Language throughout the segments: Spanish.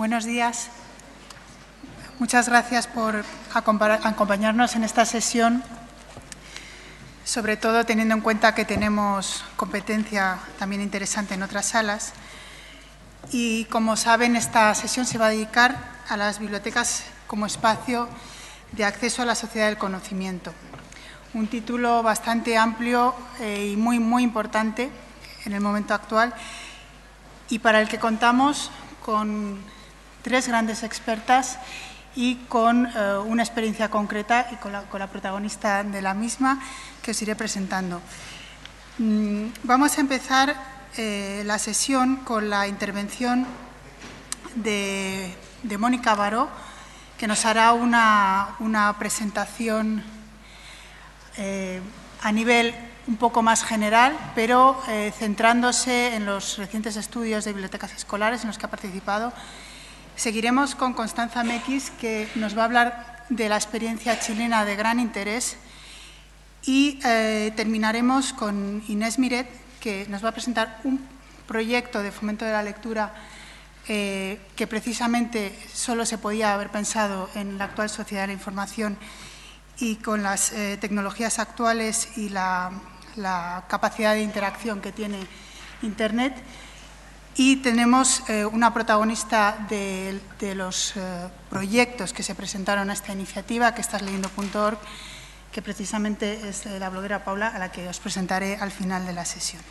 Buenos días. Muchas gracias por acompañarnos en esta sesión, sobre todo teniendo en cuenta que tenemos competencia también interesante en otras salas. Y como saben, esta sesión se va a dedicar a las bibliotecas como espacio de acceso a la sociedad del conocimiento. Un título bastante amplio y muy importante en el momento actual, y para el que contamos con 3 grandes expertas y con una experiencia concreta y con la protagonista de la misma, que os iré presentando. Vamos a empezar la sesión con la intervención de Mónica Baró, que nos hará una presentación a nivel un poco más general, pero centrándose en los recientes estudios de bibliotecas escolares en los que ha participado. Seguiremos con Constanza Mequis, que nos va a hablar de la experiencia chilena de gran interés, y terminaremos con Inés Miret, que nos va a presentar un proyecto de fomento de la lectura que precisamente solo se podía haber pensado en la actual sociedad de la información, y con las tecnologías actuales y la capacidad de interacción que tiene Internet. Y tenemos una protagonista de los proyectos que se presentaron a esta iniciativa, que estás-leyendo.org, que precisamente es la bloguera Paula, a la que os presentaré al final de la sesión.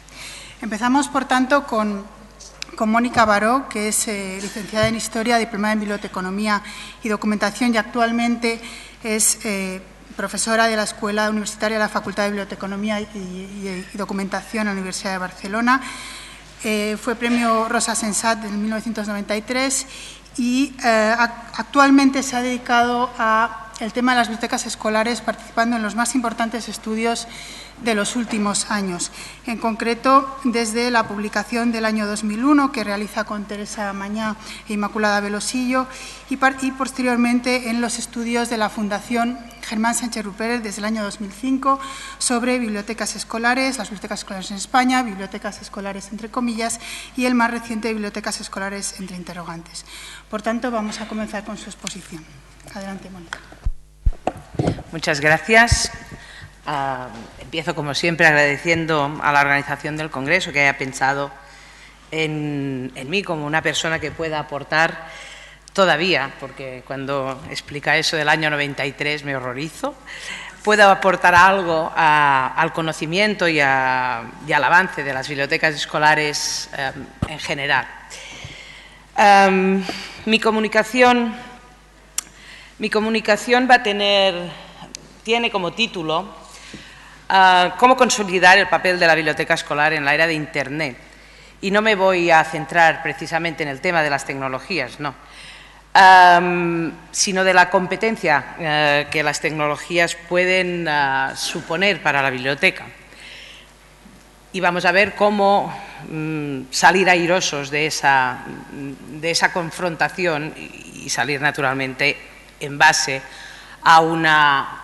Empezamos, por tanto, con Mónica Baró, que es licenciada en Historia, diplomada en Biblioteconomía y Documentación, y actualmente es profesora de la Escuela Universitaria de la Facultad de Biblioteconomía y Documentación en la Universidad de Barcelona. Fue premio Rosa Sensat en 1993 y actualmente se ha dedicado al tema de las bibliotecas escolares, participando en los más importantes estudios de los últimos años. En concreto, desde la publicación del año 2001, que realiza con Teresa Mañá e Inmaculada Velosillo, y posteriormente en los estudios de la Fundación Germán Sánchez Rupérez desde el año 2005 sobre bibliotecas escolares, las bibliotecas escolares en España, bibliotecas escolares entre comillas, y el más reciente, bibliotecas escolares entre interrogantes. Por tanto, vamos a comenzar con su exposición. Adelante, Mónica. Muchas gracias. Empiezo, como siempre, agradeciendo a la organización del Congreso que haya pensado en mí como una persona que pueda aportar todavía, porque cuando explica eso del año 93 me horrorizo, pueda aportar algo al conocimiento y al avance de las bibliotecas escolares en general. Mi comunicación tiene como título cómo consolidar el papel de la biblioteca escolar en la era de Internet. Y no me voy a centrar precisamente en el tema de las tecnologías, no, sino de la competencia que las tecnologías pueden suponer para la biblioteca. Y vamos a ver cómo salir airosos de esa confrontación y salir naturalmente en base a una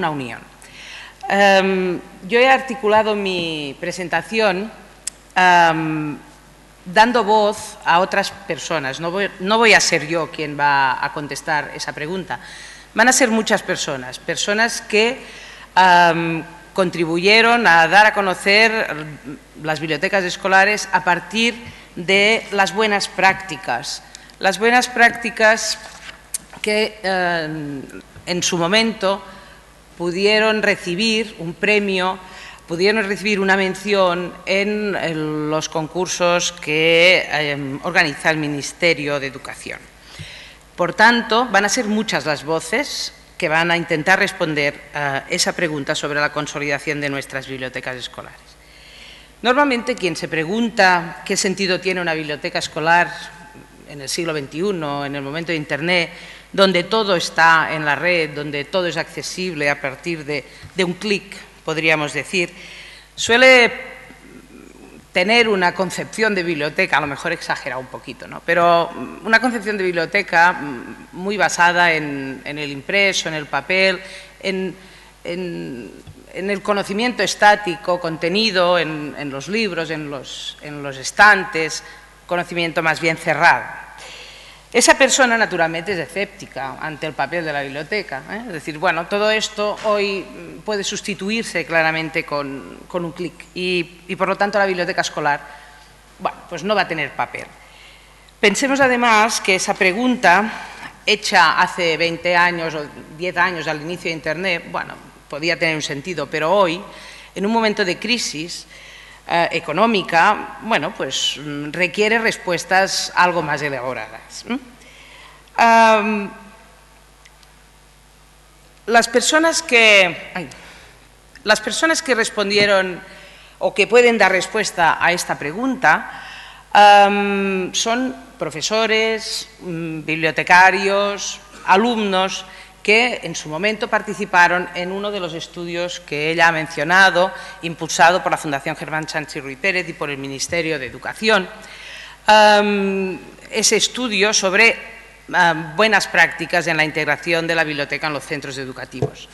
unión. Yo he articulado mi presentación dando voz a otras personas. No voy a ser yo quien va a contestar esa pregunta. Van a ser muchas personas que contribuyeron a dar a conocer las bibliotecas escolares a partir de las buenas prácticas. Las buenas prácticas que en su momento pudieron recibir un premio, pudieron recibir una mención en los concursos que organiza el Ministerio de Educación. Por tanto, van a ser muchas las voces que van a intentar responder a esa pregunta sobre la consolidación de nuestras bibliotecas escolares. Normalmente, quien se pregunta qué sentido tiene una biblioteca escolar en el siglo XXI, en el momento de Internet, donde todo está en la red, donde todo es accesible a partir de un clic, podríamos decir, suele tener una concepción de biblioteca, a lo mejor exagera un poquito, ¿no?, pero una concepción de biblioteca muy basada en el impreso, en el papel, en el conocimiento estático contenido en los libros, en los estantes, conocimiento más bien cerrado. Esa persona, naturalmente, es escéptica ante el papel de la biblioteca. Es decir, bueno, todo esto hoy puede sustituirse claramente con un clic y, por lo tanto, la biblioteca escolar, bueno, pues no va a tener papel. Pensemos, además, que esa pregunta, hecha hace 20 años o 10 años al inicio de Internet, bueno, podía tener un sentido, pero hoy, en un momento de crisis económica, bueno, pues requiere respuestas algo más elaboradas. Las personas que respondieron o que pueden dar respuesta a esta pregunta son profesores, bibliotecarios, alumnos que en su momento participaron en uno de los estudios que ella ha mencionado, impulsado por la Fundación Germán Sánchez Ruy Pérez y por el Ministerio de Educación. Ese estudio sobre buenas prácticas en la integración de la biblioteca en los centros educativos.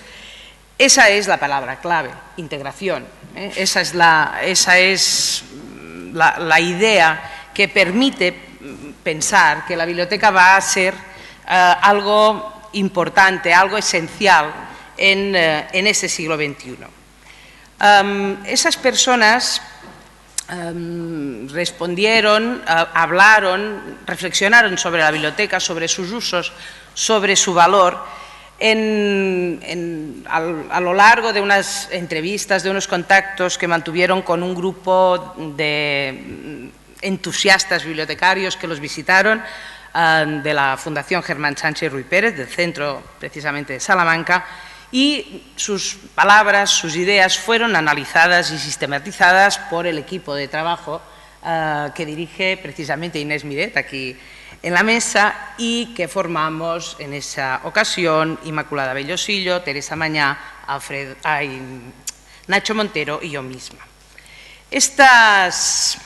Esa es la palabra clave, integración. Esa es la idea que permite pensar que la biblioteca va a ser algo importante, algo esencial en ese siglo XXI. Esas personas respondieron, hablaron, reflexionaron sobre la biblioteca, sobre sus usos, sobre su valor, a lo largo de unas entrevistas, de unos contactos que mantuvieron con un grupo de entusiastas bibliotecarios que los visitaron, de la Fundación Germán Sánchez Ruy Pérez, del centro precisamente de Salamanca, y sus palabras, sus ideas fueron analizadas y sistematizadas por el equipo de trabajo que dirige precisamente Inés Miret, aquí en la mesa, y que formamos en esa ocasión Inmaculada Bellosillo, Teresa Mañá, Nacho Montero y yo misma. Todas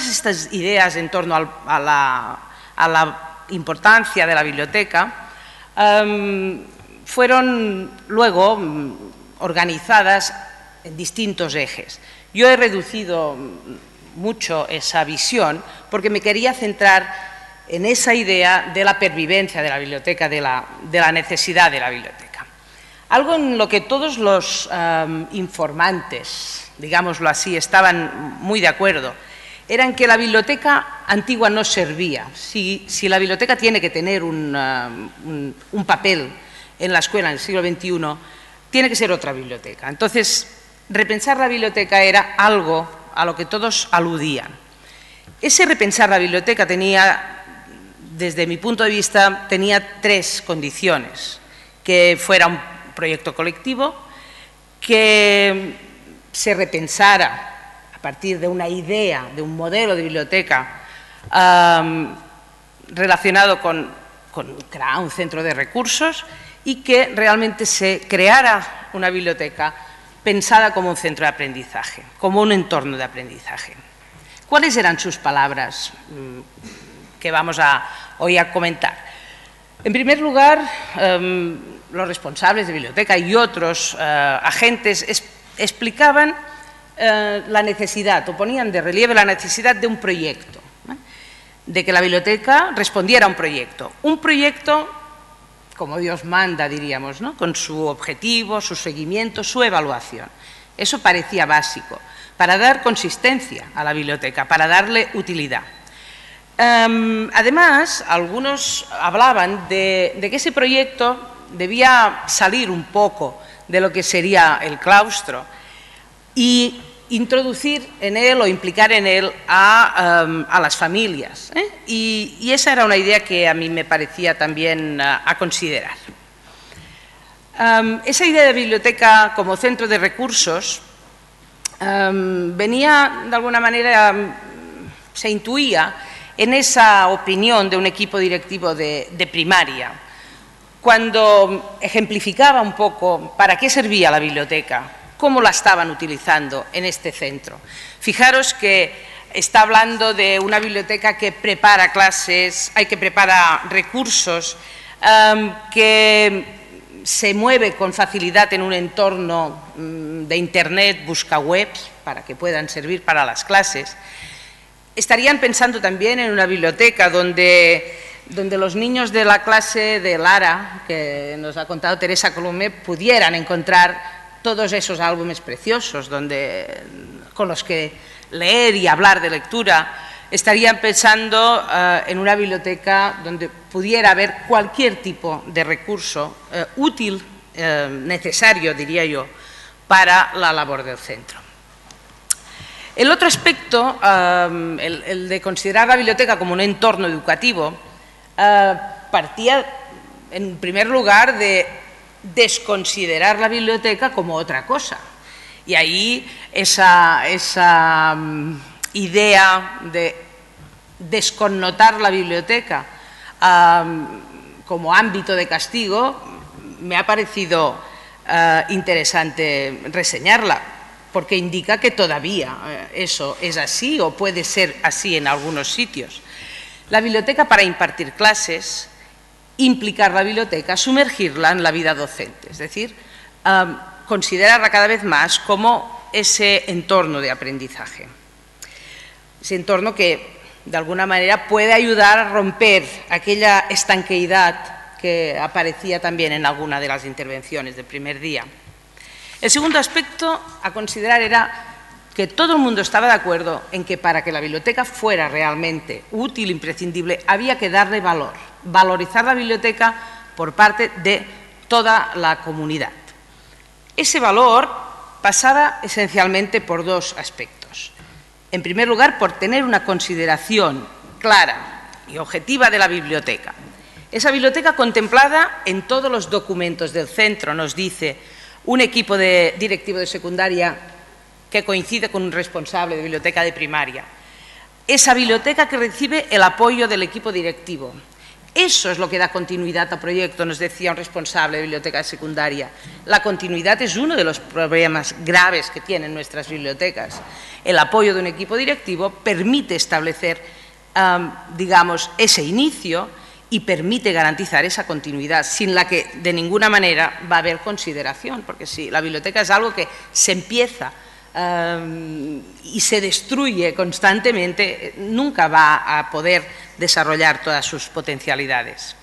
estas ideas en torno a la importancia de la biblioteca fueron luego organizadas en distintos ejes. Yo he reducido mucho esa visión porque me quería centrar en esa idea de la pervivencia de la biblioteca, de la necesidad de la biblioteca. Algo en lo que todos los informantes, digámoslo así, estaban muy de acuerdo, era en que la biblioteca antigua no servía. Si la biblioteca tiene que tener un papel en la escuela en el siglo XXI, tiene que ser otra biblioteca. Entonces, repensar la biblioteca era algo a lo que todos aludían. Ese repensar la biblioteca tenía, desde mi punto de vista, tenía tres condiciones: que fuera un proyecto colectivo, que se repensara a partir de una idea, de un modelo de biblioteca relacionado con un centro de recursos, y que realmente se creara una biblioteca pensada como un centro de aprendizaje, como un entorno de aprendizaje. ¿Cuáles eran sus palabras que vamos hoy a comentar? En primer lugar, los responsables de biblioteca y otros agentes explicaban la necesidad, o ponían de relieve la necesidad de un proyecto, de que la biblioteca respondiera a un proyecto como Dios manda, diríamos, ¿no?, con su objetivo, su seguimiento, su evaluación. Eso parecía básico, para dar consistencia a la biblioteca, para darle utilidad. Además, algunos hablaban de que ese proyecto debía salir un poco de lo que sería el claustro y introducir en él o implicar en él a las familias. Y esa era una idea que a mí me parecía también a considerar. Esa idea de biblioteca como centro de recursos venía, de alguna manera, se intuía en esa opinión de un equipo directivo de primaria, cuando ejemplificaba un poco para qué servía la biblioteca, cómo la estaban utilizando en este centro. Fijaros que está hablando de una biblioteca que prepara clases, que prepara recursos, que se mueve con facilidad en un entorno de Internet, busca webs para que puedan servir para las clases. estarían pensando también en una biblioteca donde los niños de la clase de Lara, que nos ha contado Teresa Colomer, pudieran encontrar todos esos álbumes preciosos con los que leer y hablar de lectura. Estarían pensando en una biblioteca donde pudiera haber cualquier tipo de recurso útil, necesario, diría yo, para la labor del centro. El otro aspecto, el de considerar la biblioteca como un entorno educativo, partía, en primer lugar, de desconsiderar la biblioteca como otra cosa. Y ahí esa idea de desconnotar la biblioteca como ámbito de castigo me ha parecido interesante reseñarla, porque indica que todavía eso es así o puede ser así en algunos sitios. La biblioteca, para impartir clases, implicar la biblioteca, sumergirla en la vida docente, es decir, considerarla cada vez más como ese entorno de aprendizaje. Ese entorno que, de alguna manera, puede ayudar a romper aquella estanqueidad que aparecía también en alguna de las intervenciones del primer día. El segundo aspecto a considerar era que todo el mundo estaba de acuerdo en que para que la biblioteca fuera realmente útil, imprescindible, había que darle valor, valorizar la biblioteca por parte de toda la comunidad. Ese valor pasaba esencialmente por dos aspectos. En primer lugar, por tener una consideración clara y objetiva de la biblioteca. Esa biblioteca contemplada en todos los documentos del centro, nos dice un equipo directivo de secundaria que coincide con un responsable de biblioteca de primaria. Esa biblioteca que recibe el apoyo del equipo directivo. Eso es lo que da continuidad al proyecto, nos decía un responsable de biblioteca de secundaria. La continuidad es uno de los problemas graves que tienen nuestras bibliotecas. El apoyo de un equipo directivo permite establecer, digamos, ese inicio y permite garantizar esa continuidad, sin la que de ninguna manera va a haber consideración, porque si la biblioteca es algo que se empieza y se destruye constantemente, nunca va a poder desarrollar todas sus potencialidades.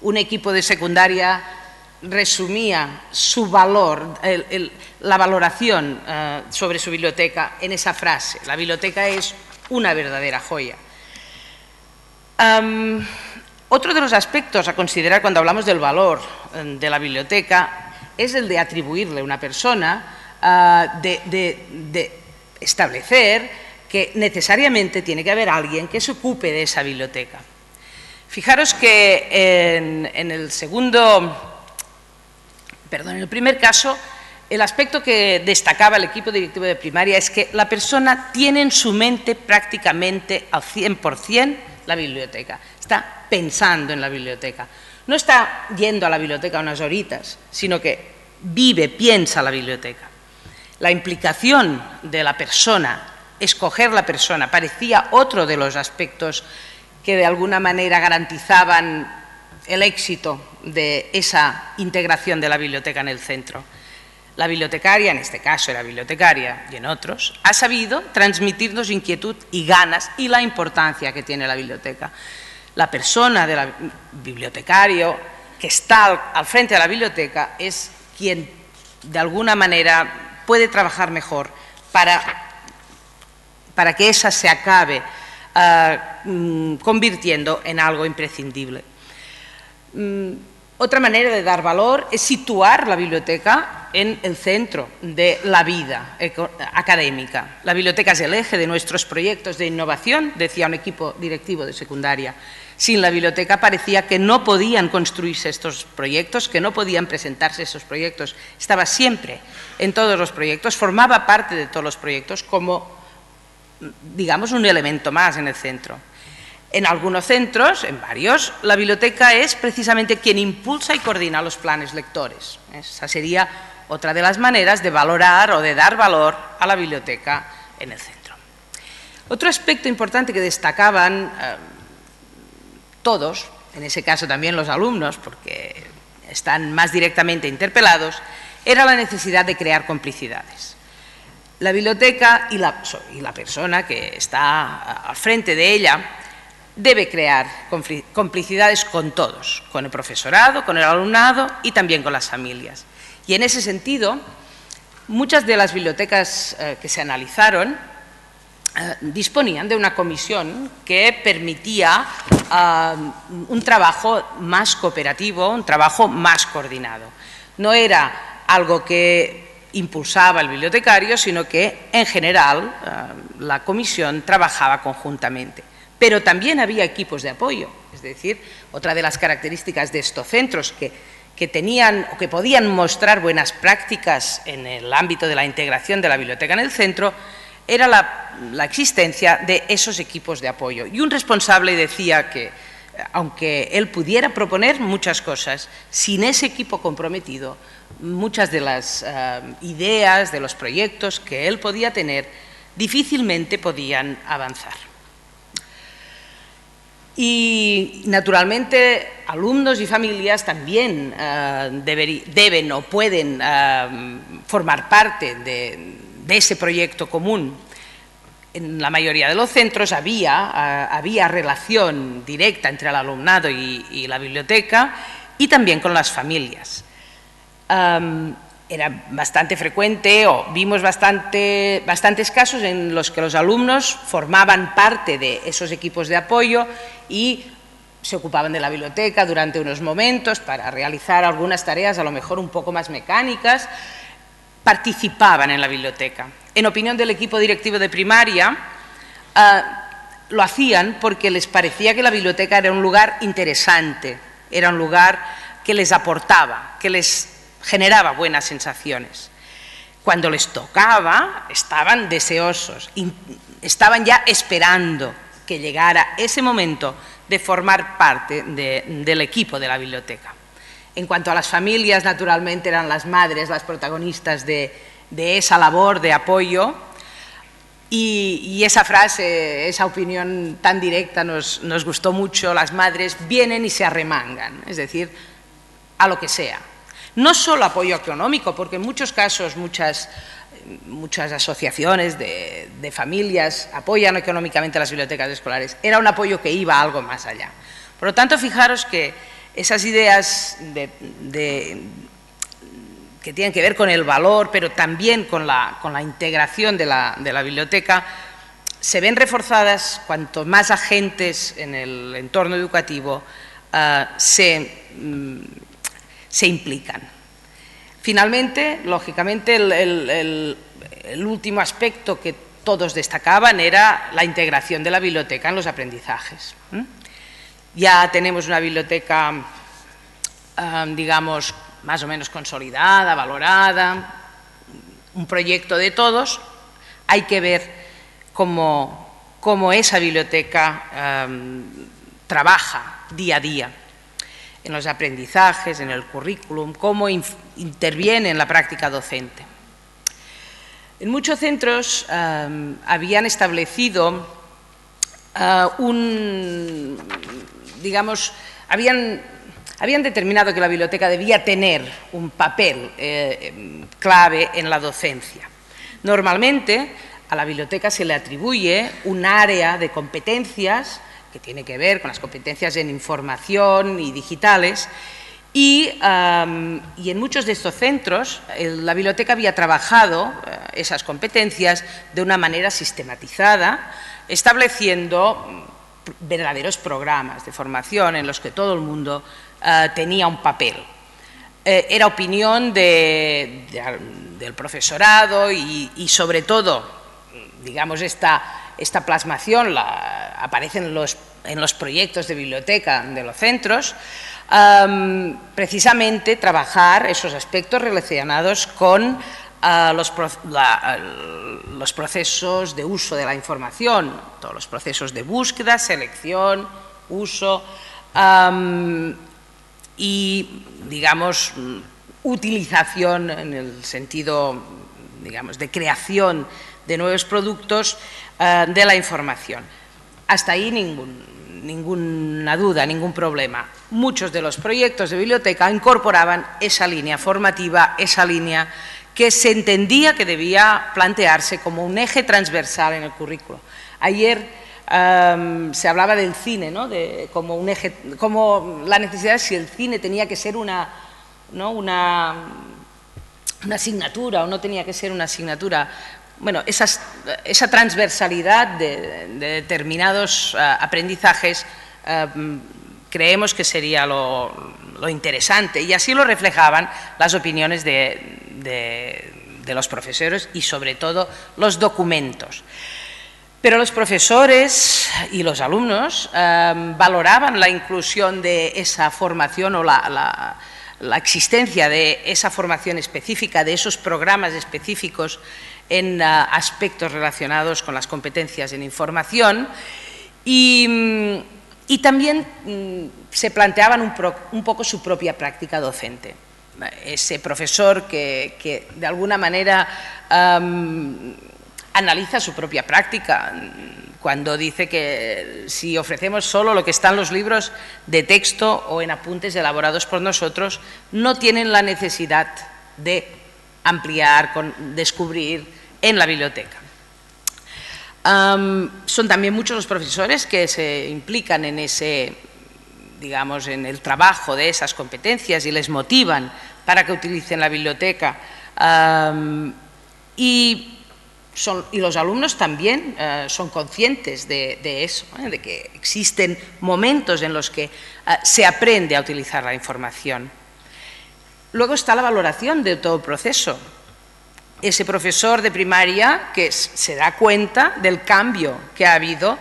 Un equipo de secundaria resumía su valor, la valoración sobre su biblioteca en esa frase: la biblioteca es una verdadera joya. Otro de los aspectos a considerar cuando hablamos del valor de la biblioteca es el de atribuirle a una persona, de establecer que necesariamente tiene que haber alguien que se ocupe de esa biblioteca. Fijaros que en el primer caso, el aspecto que destacaba el equipo directivo de primaria es que la persona tiene en su mente prácticamente al 100% la biblioteca. Está pensando en la biblioteca. No está yendo a la biblioteca unas horitas, sino que vive, piensa la biblioteca. La implicación de la persona, escoger la persona, parecía otro de los aspectos que de alguna manera garantizaban el éxito de esa integración de la biblioteca en el centro. La bibliotecaria, en este caso era bibliotecaria y en otros, ha sabido transmitirnos inquietud y ganas y la importancia que tiene la biblioteca. La persona del bibliotecario que está al frente de la biblioteca es quien de alguna manera puede trabajar mejor para que esa se acabe convirtiendo en algo imprescindible. Otra manera de dar valor es situar la biblioteca en el centro de la vida académica. La biblioteca es el eje de nuestros proyectos de innovación, decía un equipo directivo de secundaria. Sin la biblioteca parecía que no podían construirse estos proyectos, que no podían presentarse esos proyectos. Estaba siempre en todos los proyectos, formaba parte de todos los proyectos como, digamos, un elemento más en el centro. En algunos centros, en varios, la biblioteca es precisamente quien impulsa y coordina los planes lectores. Esa sería otra de las maneras de valorar o de dar valor a la biblioteca en el centro. Otro aspecto importante que destacaban todos, en ese caso también los alumnos, porque están más directamente interpelados, era la necesidad de crear complicidades. La biblioteca y la persona que está al frente de ella debe crear complicidades con todos, con el profesorado, con el alumnado y también con las familias. Y en ese sentido, muchas de las bibliotecas que se analizaron disponían de una comisión que permitía un trabajo más cooperativo, un trabajo más coordinado. No era algo que impulsaba el bibliotecario, sino que, en general, la comisión trabajaba conjuntamente. Pero también había equipos de apoyo, es decir, otra de las características de estos centros que tenían o que podían mostrar buenas prácticas en el ámbito de la integración de la biblioteca en el centro era la existencia de esos equipos de apoyo. Y un responsable decía que, aunque él pudiera proponer muchas cosas, sin ese equipo comprometido, muchas de las ideas, de los proyectos que él podía tener, difícilmente podían avanzar. Y, naturalmente, alumnos y familias también deben o pueden formar parte de ese proyecto común. En la mayoría de los centros había relación directa entre el alumnado y la biblioteca y también con las familias. Era bastante frecuente o vimos bastantes casos en los que los alumnos formaban parte de esos equipos de apoyo y se ocupaban de la biblioteca durante unos momentos para realizar algunas tareas a lo mejor un poco más mecánicas, participaban en la biblioteca. En opinión del equipo directivo de primaria, lo hacían porque les parecía que la biblioteca era un lugar interesante, era un lugar que les aportaba, que les generaba buenas sensaciones. Cuando les tocaba, estaban deseosos, estaban ya esperando que llegara ese momento de formar parte del equipo de la biblioteca. En cuanto a las familias, naturalmente eran las madres las protagonistas de esa labor de apoyo y esa frase, esa opinión tan directa nos gustó mucho. Las madres vienen y se arremangan, es decir, a lo que sea. No solo apoyo económico, porque en muchos casos muchas asociaciones de familias apoyan económicamente las bibliotecas escolares. Era un apoyo que iba algo más allá. Por lo tanto, fijaros que esas ideas que tienen que ver con el valor, pero también con la integración de la biblioteca, se ven reforzadas cuanto más agentes en el entorno educativo se implican. Finalmente, lógicamente, el último aspecto que todos destacaban era la integración de la biblioteca en los aprendizajes. Ya tenemos una biblioteca, digamos, más o menos consolidada, valorada, un proyecto de todos. Hay que ver cómo esa biblioteca trabaja día a día en los aprendizajes, en el currículum, cómo interviene en la práctica docente. En muchos centros habían establecido habían determinado que la biblioteca debía tener un papel clave en la docencia. Normalmente a la biblioteca se le atribuye un área de competencias que tiene que ver con las competencias en información y digitales, y en muchos de estos centros la biblioteca había trabajado esas competencias de una manera sistematizada, estableciendo verdaderos programas de formación en los que todo el mundo tenía un papel. Era opinión del profesorado y sobre todo, digamos, esta plasmación aparece en los proyectos de biblioteca de los centros, precisamente trabajar esos aspectos relacionados con los procesos de uso de la información, todos los procesos de búsqueda, selección, uso y, digamos, utilización en el sentido, digamos, de creación de nuevos productos de la información. Hasta ahí ninguna duda, ningún problema. Muchos de los proyectos de biblioteca incorporaban esa línea formativa, esa línea que se entendía que debía plantearse como un eje transversal en el currículo. Ayer se hablaba del cine, ¿no? Como un eje, como la necesidad de si el cine tenía que ser una asignatura o no tenía que ser una asignatura. Bueno, esa transversalidad de determinados aprendizajes creemos que sería lo interesante, y así lo reflejaban las opiniones de los profesores y sobre todo los documentos. Pero los profesores y los alumnos valoraban la inclusión de esa formación o la existencia de esa formación específica, de esos programas específicos en aspectos relacionados con las competencias en información, y también se planteaban un poco su propia práctica docente. Ese profesor que de alguna manera analiza su propia práctica cuando dice que si ofrecemos solo lo que está en los libros de texto o en apuntes elaborados por nosotros, no tienen la necesidad de ampliar, descubrir en la biblioteca. Son también muchos los profesores que se implican en digamos, en el trabajo de esas competencias y les motivan para que utilicen la biblioteca. Y los alumnos también son conscientes de eso, de que existen momentos en los que se aprende a utilizar la información. Luego está la valoración de todo el proceso. Ese profesor de primaria que se da cuenta del cambio que ha habido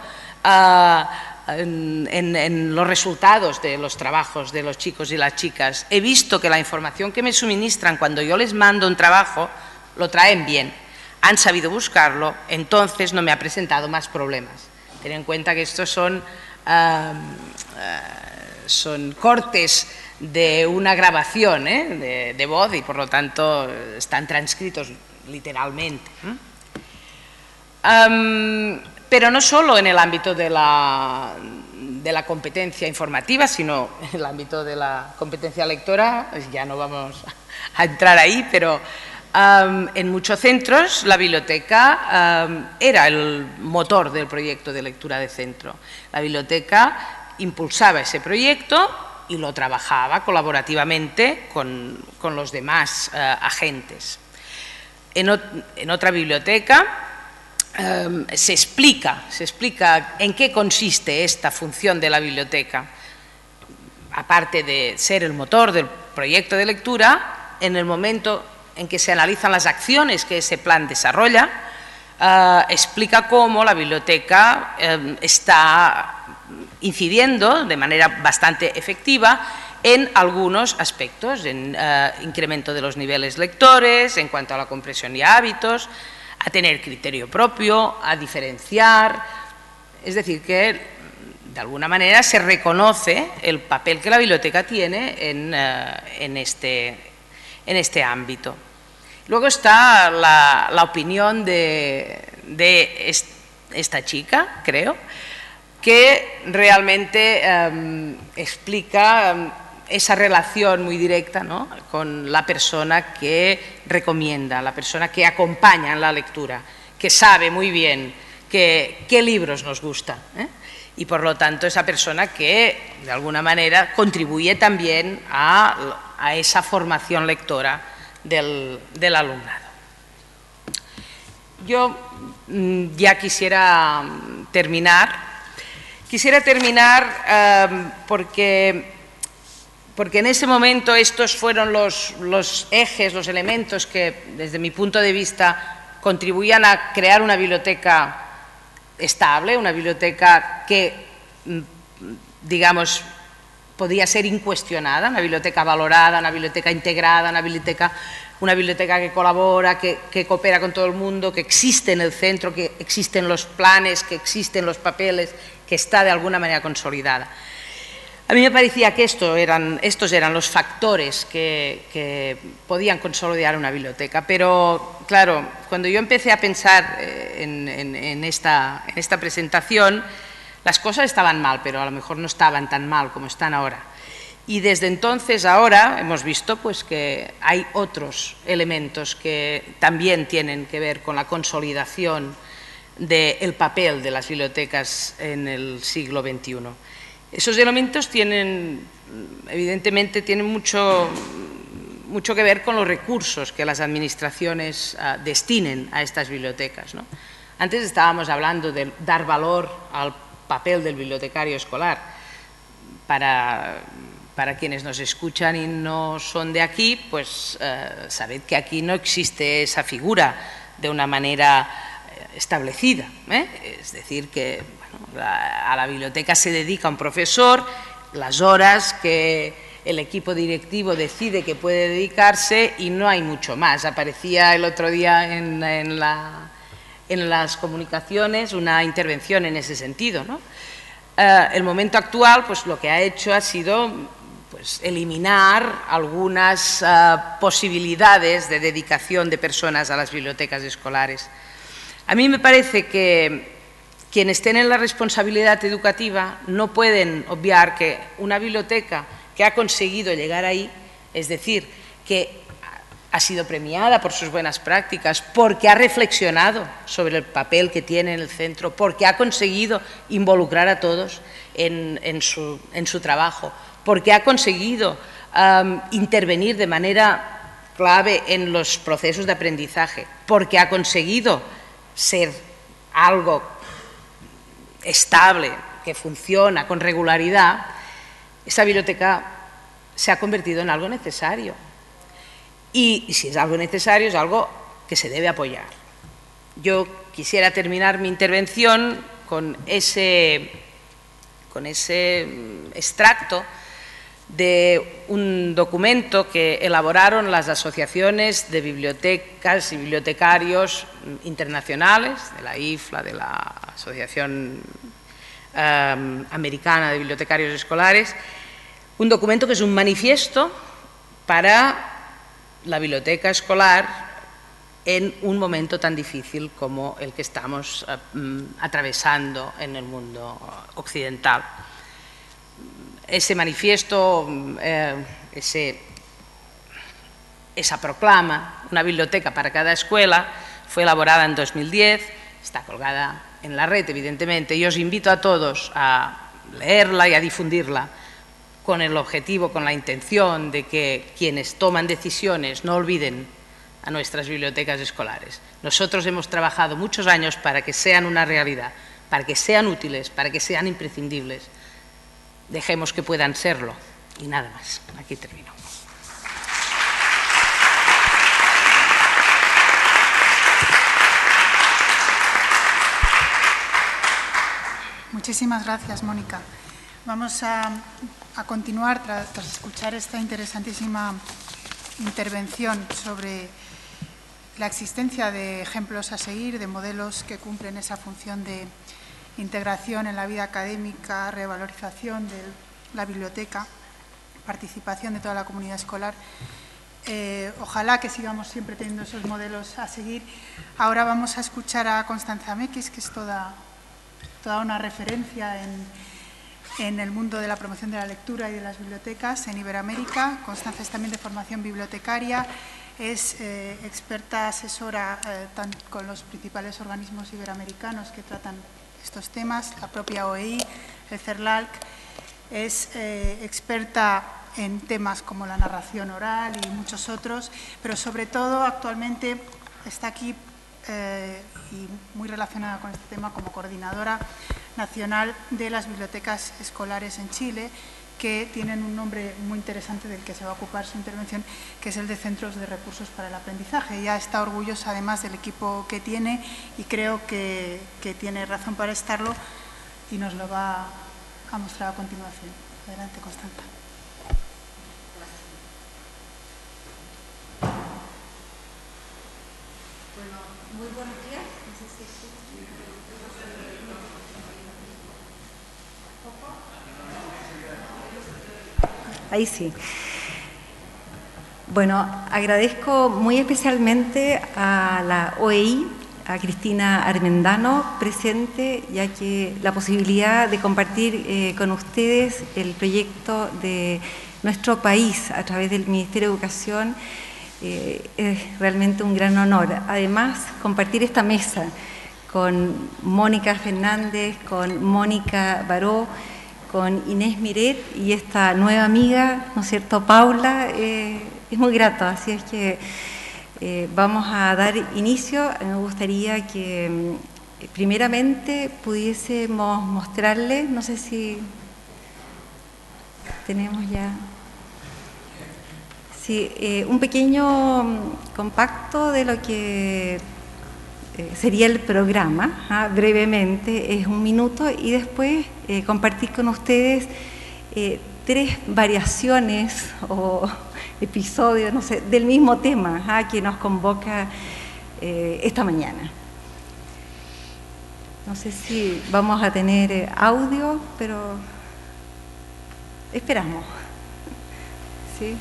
en los resultados de los trabajos de los chicos y las chicas. He visto que la información que me suministran cuando yo les mando un trabajo lo traen bien, han sabido buscarlo, entonces no me ha presentado más problemas. Ten en cuenta que estos son cortes de una grabación de voz y por lo tanto están transcritos literalmente. Pero no solo en el ámbito de la competencia informativa, sino en el ámbito de la competencia lectora, ya no vamos a entrar ahí, pero en muchos centros la biblioteca era el motor del proyecto de lectura de centro. La biblioteca impulsaba ese proyecto y lo trabajaba colaborativamente con los demás agentes. En otra biblioteca se explica en qué consiste esta función de la biblioteca. Aparte de ser el motor del proyecto de lectura, en el momento en que se analizan las acciones que ese plan desarrolla, explica cómo la biblioteca está incidiendo de manera bastante efectiva en algunos aspectos, en incremento de los niveles lectores, en cuanto a la comprensión y hábitos, a tener criterio propio, a diferenciar. Es decir, que de alguna manera se reconoce el papel que la biblioteca tiene en este ámbito. Luego está la opinión de esta chica, creo, que realmente explica esa relación muy directa, ¿no?, con la persona que recomienda, la persona que acompaña en la lectura, que sabe muy bien qué libros nos gustan, y por lo tanto esa persona que de alguna manera contribuye también a esa formación lectora del alumnado. Yo ya quisiera terminar. Porque en ese momento estos fueron los ejes, los elementos que desde mi punto de vista contribuían a crear una biblioteca estable, una biblioteca que, digamos, podía ser incuestionada, una biblioteca valorada, una biblioteca integrada, una biblioteca que colabora, que coopera con todo el mundo, que existe en el centro, que existen los planes, que existen los papeles, que está de alguna manera consolidada. A mí me parecía que estos eran los factores que podían consolidar una biblioteca, pero claro, cuando yo empecé a pensar en esta presentación, las cosas estaban mal, pero a lo mejor no estaban tan mal como están ahora. Y desde entonces, ahora, hemos visto pues, que hay otros elementos que también tienen que ver con la consolidación del papel de las bibliotecas en el siglo XXI. Esos elementos evidentemente, tienen mucho que ver con los recursos que las administraciones destinen a estas bibliotecas, ¿no? Antes estábamos hablando de dar valor al papel del bibliotecario escolar. Para quienes nos escuchan y no son de aquí, pues sabed que aquí no existe esa figura de una manera establecida, ¿eh? Es decir, que bueno, a la biblioteca se dedica un profesor, las horas que el equipo directivo decide que puede dedicarse y no hay mucho más. Aparecía el otro día en las comunicaciones una intervención en ese sentido, ¿no? El momento actual, pues lo que ha hecho ha sido pues, eliminar algunas posibilidades de dedicación de personas a las bibliotecas escolares. A mí me parece que quienes tienen la responsabilidad educativa no pueden obviar que una biblioteca que ha conseguido llegar ahí, es decir, que ha sido premiada por sus buenas prácticas, porque ha reflexionado sobre el papel que tiene en el centro, porque ha conseguido involucrar a todos en su trabajo, porque ha conseguido intervenir de manera clave en los procesos de aprendizaje, porque ha conseguido ser algo estable, que funciona con regularidad, esa biblioteca se ha convertido en algo necesario. Y si es algo necesario, es algo que se debe apoyar. Yo quisiera terminar mi intervención con ese extracto de un documento que elaboraron las asociaciones de bibliotecas y bibliotecarios internacionales, de la IFLA, de la Asociación Americana de Bibliotecarios Escolares, un documento que es un manifiesto para la biblioteca escolar en un momento tan difícil como el que estamos atravesando en el mundo occidental. Ese manifiesto, esa proclama, una biblioteca para cada escuela, fue elaborada en 2010, está colgada en la red, evidentemente, y os invito a todos a leerla y a difundirla con el objetivo, con la intención de que quienes toman decisiones no olviden a nuestras bibliotecas escolares. Nosotros hemos trabajado muchos años para que sean una realidad, para que sean útiles, para que sean imprescindibles. Dejemos que puedan serlo y nada más. Aquí termino. Muchísimas gracias, Mónica. Vamos a continuar tras escuchar esta interesantísima intervención sobre la existencia de ejemplos a seguir, de modelos que cumplen esa función de integración en la vida académica, revalorización de la biblioteca, participación de toda la comunidad escolar. Ojalá que sigamos siempre teniendo esos modelos a seguir. Ahora vamos a escuchar a Constanza Mekis, que es toda una referencia en el mundo de la promoción de la lectura y de las bibliotecas en Iberoamérica. Constanza es también de formación bibliotecaria, es experta asesora con los principales organismos iberoamericanos que tratan estos temas, la propia OEI, el CERLALC, es experta en temas como la narración oral y muchos otros, pero sobre todo actualmente está aquí y muy relacionada con este tema como coordinadora nacional de las bibliotecas escolares en Chile, que tienen un nombre muy interesante del que se va a ocupar su intervención, que es el de Centros de Recursos para el Aprendizaje. Ella está orgullosa además del equipo que tiene y creo que tiene razón para estarlo y nos lo va a mostrar a continuación. Adelante, Constanza. Bueno, muy buenos días. Ahí sí. Bueno, agradezco muy especialmente a la OEI, a Cristina Armendano presente, ya que la posibilidad de compartir con ustedes el proyecto de nuestro país a través del Ministerio de Educación es realmente un gran honor. Además, compartir esta mesa con Mónica Fernández, con Mónica Baró, con Inés Miret y esta nueva amiga, ¿no es cierto?, Paula, es muy grato. Así es que vamos a dar inicio. Me gustaría que primeramente pudiésemos mostrarles, no sé si tenemos ya, sí, un pequeño compacto de lo que sería el programa, brevemente, es 1 minuto, y después compartir con ustedes 3 variaciones o episodios, no sé, del mismo tema que nos convoca esta mañana. No sé si vamos a tener audio, pero esperamos. ¿Sí?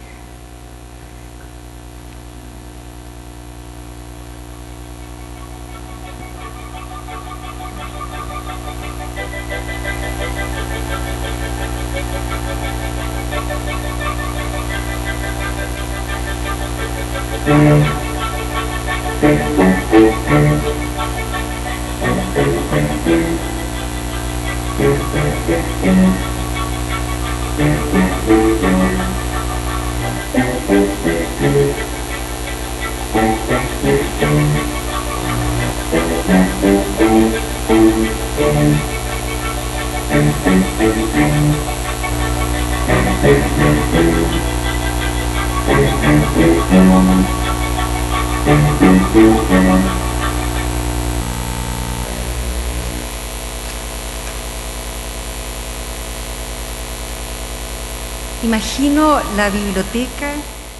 Imagino la biblioteca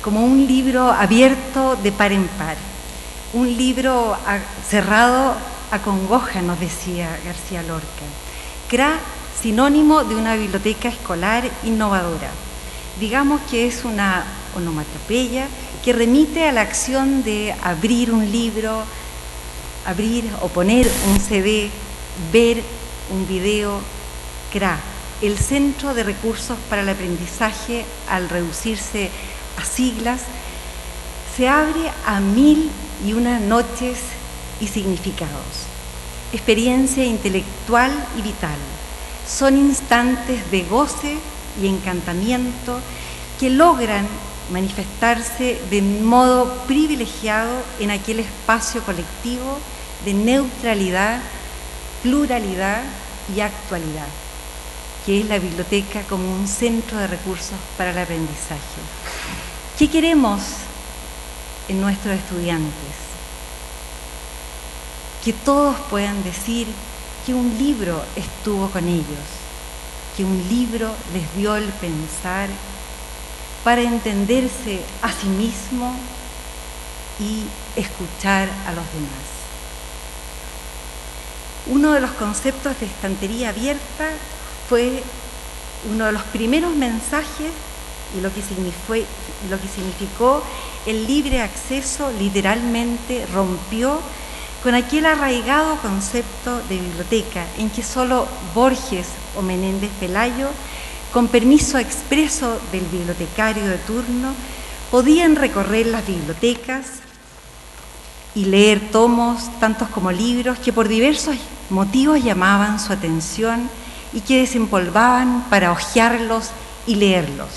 como un libro abierto de par en par, un libro cerrado acongoja, nos decía García Lorca. CRA, sinónimo de una biblioteca escolar innovadora. Digamos que es una onomatopeya que remite a la acción de abrir un libro, abrir o poner un CD, ver un video. CRA, el Centro de Recursos para el Aprendizaje, al reducirse a siglas, se abre a 1001 noches y significados. Experiencia intelectual y vital. Son instantes de goce y encantamiento que logran manifestarse de modo privilegiado en aquel espacio colectivo de neutralidad, pluralidad y actualidad, que es la biblioteca como un centro de recursos para el aprendizaje. ¿Qué queremos en nuestros estudiantes? Que todos puedan decir que un libro estuvo con ellos, que un libro les dio el pensar para entenderse a sí mismo y escuchar a los demás. Uno de los conceptos de estantería abierta fue uno de los primeros mensajes y lo que significó el libre acceso. Literalmente rompió con aquel arraigado concepto de biblioteca en que solo Borges o Menéndez Pelayo, con permiso expreso del bibliotecario de turno, podían recorrer las bibliotecas y leer tomos, tantos como libros, que por diversos motivos llamaban su atención y que desempolvaban para hojearlos y leerlos.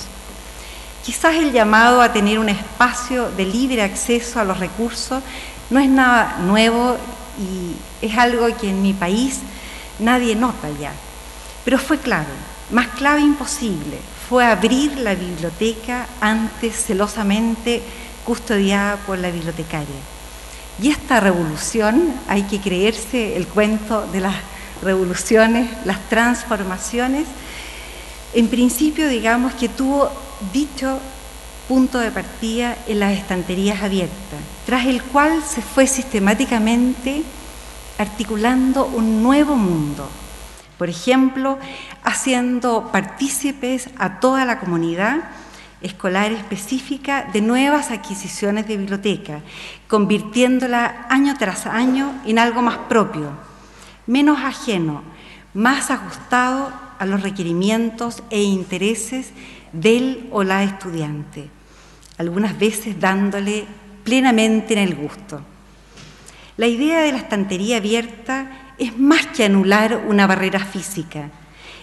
Quizás el llamado a tener un espacio de libre acceso a los recursos no es nada nuevo y es algo que en mi país nadie nota ya, pero fue clave, más clave imposible, fue abrir la biblioteca antes celosamente custodiada por la bibliotecaria. Y esta revolución, hay que creerse el cuento de las revoluciones, las transformaciones, en principio digamos que tuvo dicho punto de partida en las estanterías abiertas, tras el cual se fue sistemáticamente articulando un nuevo mundo. Por ejemplo, haciendo partícipes a toda la comunidad escolar específica de nuevas adquisiciones de biblioteca, convirtiéndola año tras año en algo más propio, menos ajeno, más ajustado a los requerimientos e intereses del o la estudiante, algunas veces dándole plenamente en el gusto. La idea de la estantería abierta es más que anular una barrera física,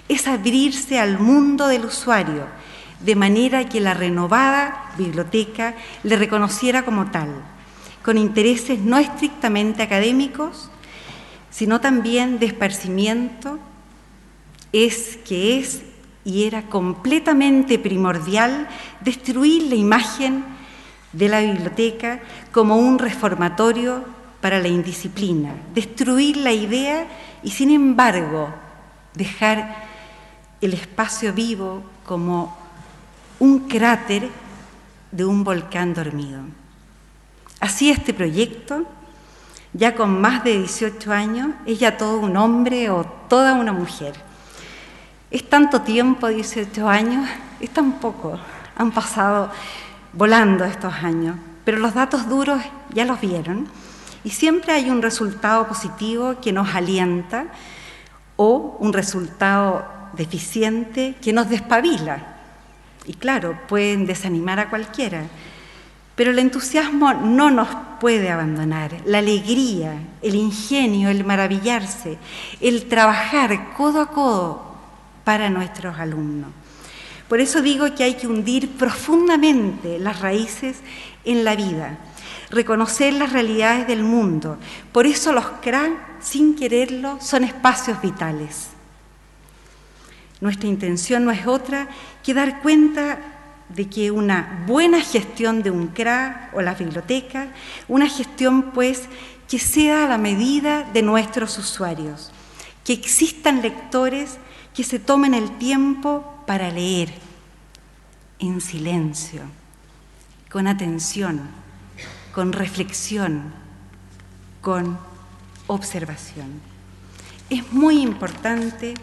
es abrirse al mundo del usuario, de manera que la renovada biblioteca le reconociera como tal, con intereses no estrictamente académicos, sino también de esparcimiento. Es y era completamente primordial destruir la imagen de la biblioteca como un reformatorio para la indisciplina, destruir la idea y, sin embargo, dejar el espacio vivo como un cráter de un volcán dormido. Así este proyecto, ya con más de 18 años, es ya todo un hombre o toda una mujer. Es tanto tiempo, 18 años, es tan poco, han pasado volando estos años, pero los datos duros ya los vieron y siempre hay un resultado positivo que nos alienta o un resultado deficiente que nos despabila. Y claro, pueden desanimar a cualquiera, pero el entusiasmo no nos puede abandonar. La alegría, el ingenio, el maravillarse, el trabajar codo a codo para nuestros alumnos. Por eso digo que hay que hundir profundamente las raíces en la vida, reconocer las realidades del mundo. Por eso los CRA, sin quererlo, son espacios vitales. Nuestra intención no es otra que dar cuenta de que una buena gestión de un CRA o la biblioteca, una gestión pues que sea a la medida de nuestros usuarios, que existan lectores que se tomen el tiempo para leer en silencio, con atención, con reflexión, con observación. Es muy importante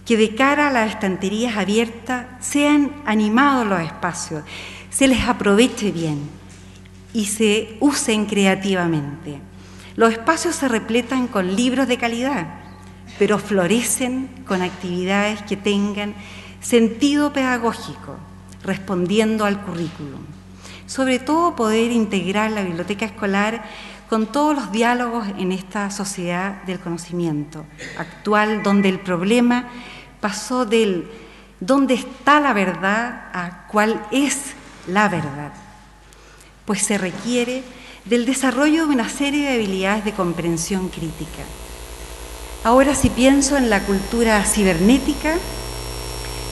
que de cara a las estanterías abiertas sean animados los espacios, se les aproveche bien y se usen creativamente. Los espacios se repletan con libros de calidad, pero florecen con actividades que tengan sentido pedagógico, respondiendo al currículum. Sobre todo poder integrar la biblioteca escolar con todos los diálogos en esta sociedad del conocimiento actual, donde el problema pasó del dónde está la verdad a cuál es la verdad, pues se requiere del desarrollo de una serie de habilidades de comprensión crítica. Ahora, si pienso en la cultura cibernética,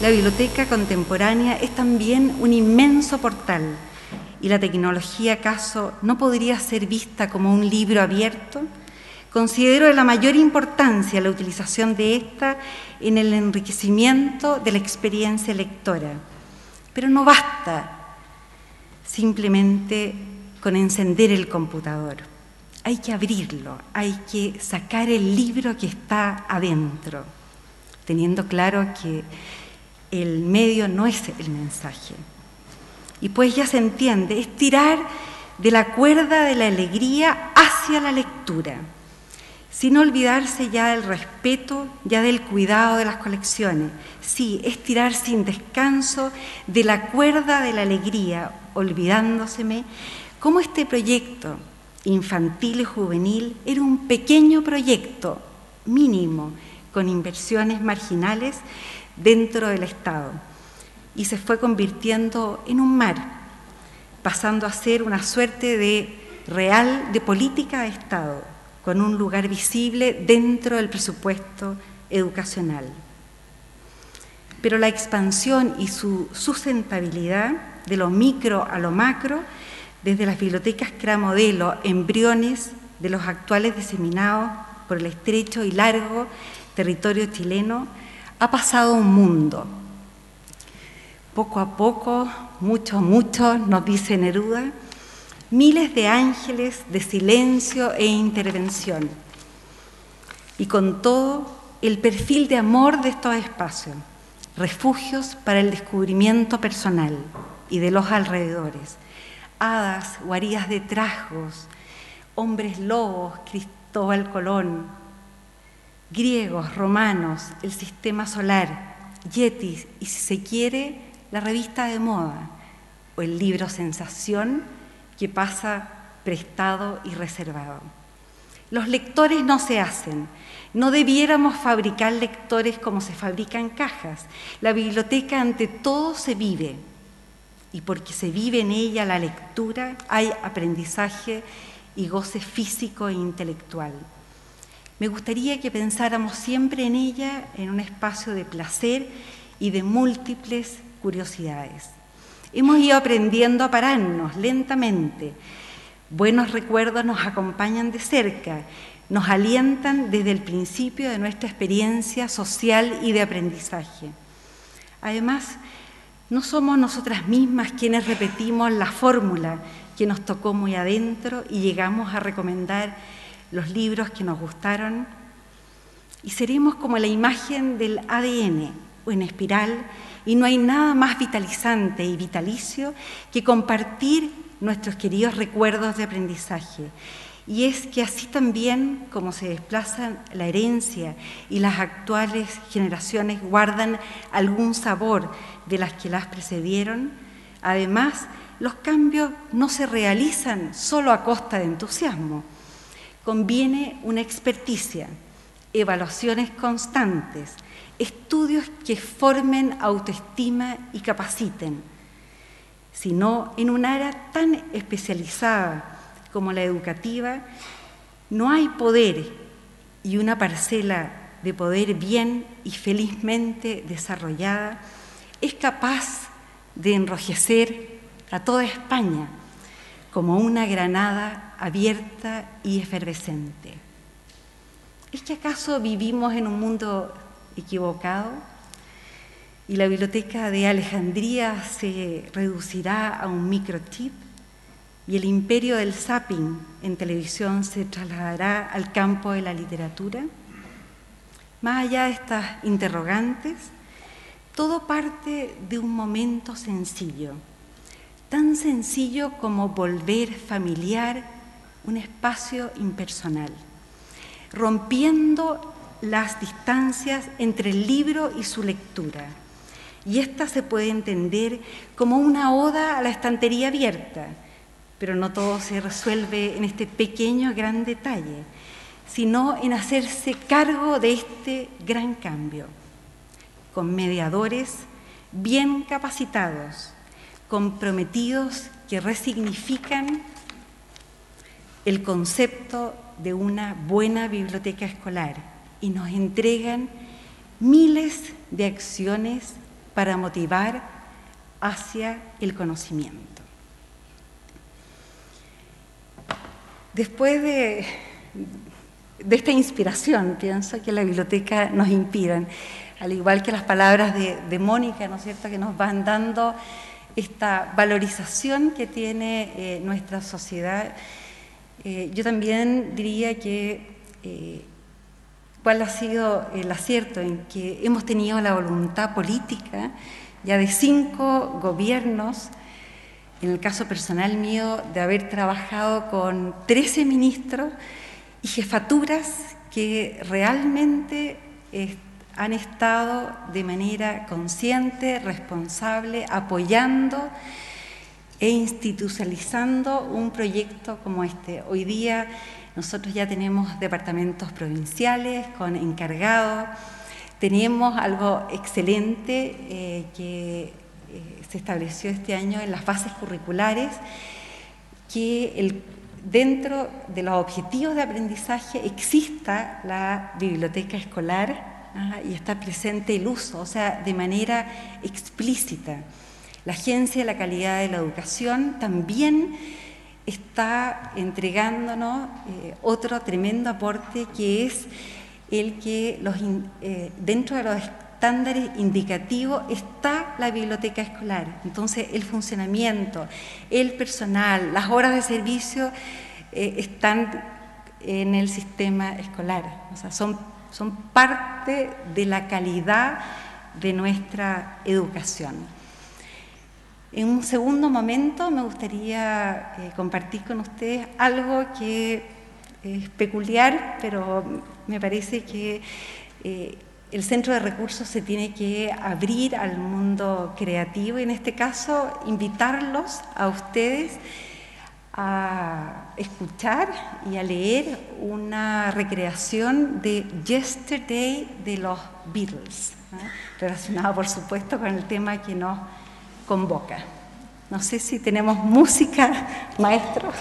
la biblioteca contemporánea es también un inmenso portal y la tecnología, ¿acaso no podría ser vista como un libro abierto? Considero de la mayor importancia la utilización de esta en el enriquecimiento de la experiencia lectora. Pero no basta simplemente con encender el computador. Hay que abrirlo, hay que sacar el libro que está adentro, teniendo claro que el medio no es el mensaje. Y pues ya se entiende, es tirar de la cuerda de la alegría hacia la lectura, sin olvidarse ya del respeto, ya del cuidado de las colecciones. Sí, es tirar sin descanso de la cuerda de la alegría, olvidándoseme cómo este proyecto infantil y juvenil era un pequeño proyecto mínimo, con inversiones marginales dentro del Estado, y se fue convirtiendo en un mar, pasando a ser una suerte de real de política de Estado, con un lugar visible dentro del presupuesto educacional. Pero la expansión y su sustentabilidad de lo micro a lo macro, desde las bibliotecas CRA modelo, embriones de los actuales diseminados por el estrecho y largo territorio chileno, ha pasado un mundo. Poco a poco, mucho, nos dice Neruda, miles de ángeles de silencio e intervención. Y con todo, el perfil de amor de estos espacios, refugios para el descubrimiento personal y de los alrededores, hadas, guaridas de trasgos, hombres lobos, Cristóbal Colón, griegos, romanos, el sistema solar, Yetis y, si se quiere, la revista de moda o el libro sensación que pasa prestado y reservado. Los lectores no se hacen. No debiéramos fabricar lectores como se fabrican cajas. La biblioteca ante todo se vive, y porque se vive en ella la lectura, hay aprendizaje y goce físico e intelectual. Me gustaría que pensáramos siempre en ella en un espacio de placer y de múltiples curiosidades. Hemos ido aprendiendo a pararnos lentamente. Buenos recuerdos nos acompañan de cerca, nos alientan desde el principio de nuestra experiencia social y de aprendizaje. Además, no somos nosotras mismas quienes repetimos la fórmula que nos tocó muy adentro y llegamos a recomendar los libros que nos gustaron, y seremos como la imagen del ADN o en espiral, y no hay nada más vitalizante y vitalicio que compartir nuestros queridos recuerdos de aprendizaje. Y es que así también como se desplazan la herencia y las actuales generaciones guardan algún sabor de las que las precedieron, además los cambios no se realizan solo a costa de entusiasmo. Conviene una experticia, evaluaciones constantes, estudios que formen autoestima y capaciten. Si no, en un área tan especializada como la educativa, no hay poder, y una parcela de poder bien y felizmente desarrollada es capaz de enrojecer a toda España como una granada abierta y efervescente. ¿Es que acaso vivimos en un mundo equivocado y la biblioteca de Alejandría se reducirá a un microchip y el imperio del zapping en televisión se trasladará al campo de la literatura? Más allá de estas interrogantes, todo parte de un momento sencillo, tan sencillo como volver familiar un espacio impersonal, rompiendo las distancias entre el libro y su lectura. Y esta se puede entender como una oda a la estantería abierta, pero no todo se resuelve en este pequeño gran detalle, sino en hacerse cargo de este gran cambio, con mediadores bien capacitados, comprometidos, que resignifican el concepto de una buena biblioteca escolar y nos entregan miles de acciones para motivar hacia el conocimiento. Después de esta inspiración, pienso que la biblioteca nos inspiran, al igual que las palabras de Mónica, ¿no es cierto?, que nos van dando esta valorización que tiene nuestra sociedad. Yo también diría que cuál ha sido el acierto en que hemos tenido la voluntad política ya de 5 gobiernos, en el caso personal mío, de haber trabajado con 13 ministros y jefaturas que realmente han estado de manera consciente, responsable, apoyando e institucionalizando un proyecto como este. Hoy día nosotros ya tenemos departamentos provinciales con encargados, tenemos algo excelente que se estableció este año en las bases curriculares, que dentro de los objetivos de aprendizaje exista la biblioteca escolar y está presente el uso, o sea, de manera explícita. La Agencia de la Calidad de la Educación también está entregándonos otro tremendo aporte, que es el que dentro de los estándares indicativos está la biblioteca escolar. Entonces, el funcionamiento, el personal, las horas de servicio están en el sistema escolar. O sea, son parte de la calidad de nuestra educación. En un segundo momento me gustaría compartir con ustedes algo que es peculiar, pero Me parece que el Centro de Recursos se tiene que abrir al mundo creativo y en este caso invitarlos a ustedes a escuchar y a leer una recreación de Yesterday de los Beatles, relacionado por supuesto con el tema que nos convoca. No sé si tenemos música, maestro.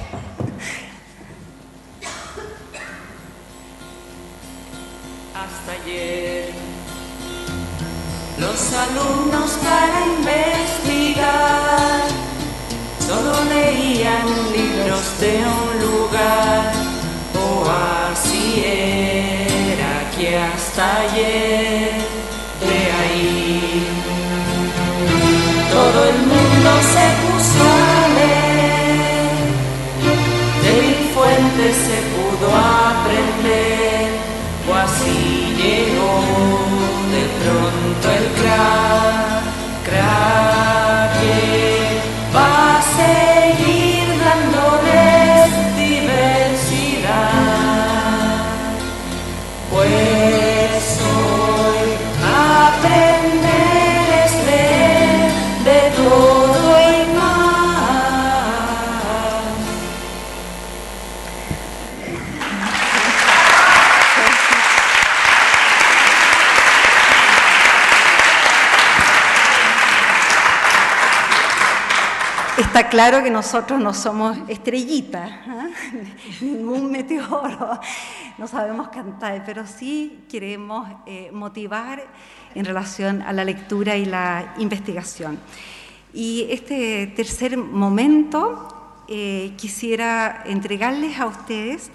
Hasta ayer, los alumnos para investigar solo leían libros de un lugar, o así era que hasta ayer, de ahí, todo el mundo se puso a leer, de mil fuentes se pudo aprender, o así llegó de pronto el crack que va a seguir dándoles diversidad, pues hoy aprender es leer de todo y más. Está claro que nosotros no somos estrellitas, ningún meteoro, no sabemos cantar, pero sí queremos motivar en relación a la lectura y la investigación. Y este tercer momento quisiera entregarles a ustedes,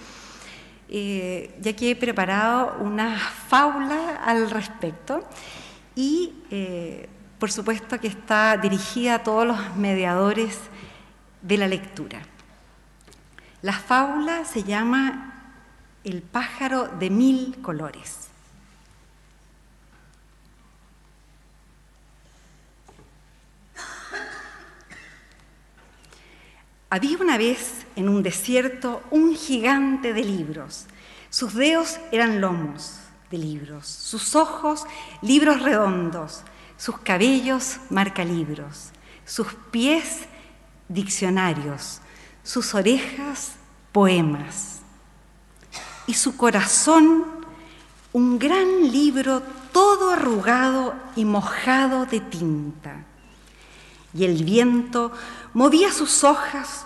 ya que he preparado una fábula al respecto y por supuesto que está dirigida a todos los mediadores de la lectura. La fábula se llama El pájaro de 1000 colores. Había una vez en un desierto un gigante de libros. Sus dedos eran lomos de libros, sus ojos libros redondos, sus cabellos marcalibros, sus pies diccionarios, sus orejas poemas y su corazón un gran libro todo arrugado y mojado de tinta. Y el viento movía sus hojas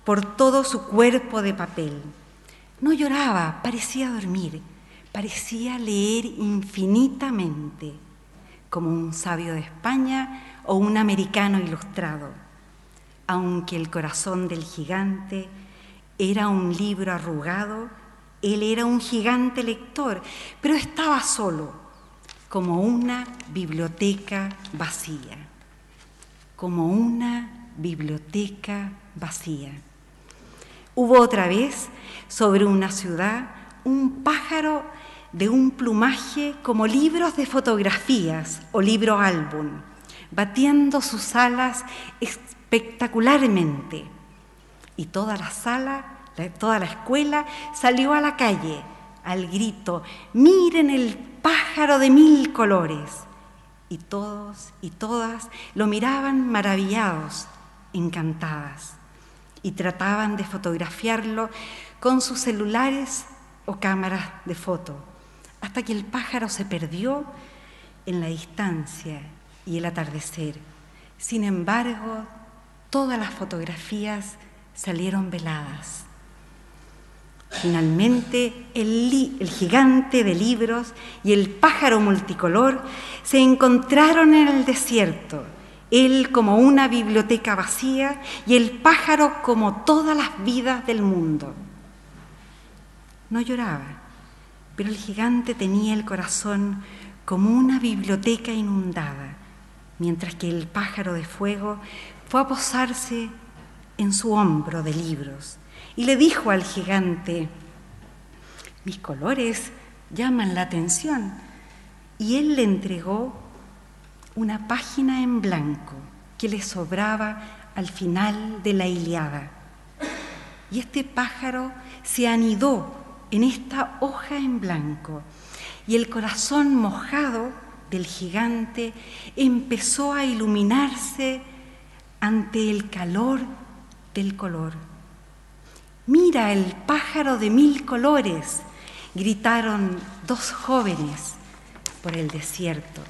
por todo su cuerpo de papel. No lloraba, parecía dormir, parecía leer infinitamente, como un sabio de España o un americano ilustrado, aunque el corazón del gigante era un libro arrugado, él era un gigante lector, pero estaba solo, como una biblioteca vacía, como una biblioteca vacía. Hubo otra vez sobre una ciudad un pájaro de un plumaje como libros de fotografías o libro álbum, batiendo sus alas espectacularmente. Y toda la escuela salió a la calle al grito: «¡Miren el pájaro de 1000 colores!». Y todos y todas lo miraban maravillados, encantadas, y trataban de fotografiarlo con sus celulares o cámaras de foto, hasta que el pájaro se perdió en la distancia y el atardecer. Sin embargo, todas las fotografías salieron veladas. Finalmente, el gigante de libros y el pájaro multicolor se encontraron en el desierto, él como una biblioteca vacía y el pájaro como todas las vidas del mundo. No lloraba, pero el gigante tenía el corazón como una biblioteca inundada, mientras que el pájaro de fuego fue a posarse en su hombro de libros y le dijo al gigante: «Mis colores llaman la atención». Y él le entregó una página en blanco que le sobraba al final de la Ilíada. Y este pájaro se anidó en esta hoja en blanco, y el corazón mojado del gigante empezó a iluminarse ante el calor del color. «Mira el pájaro de 1000 colores», gritaron 2 jóvenes por el desierto,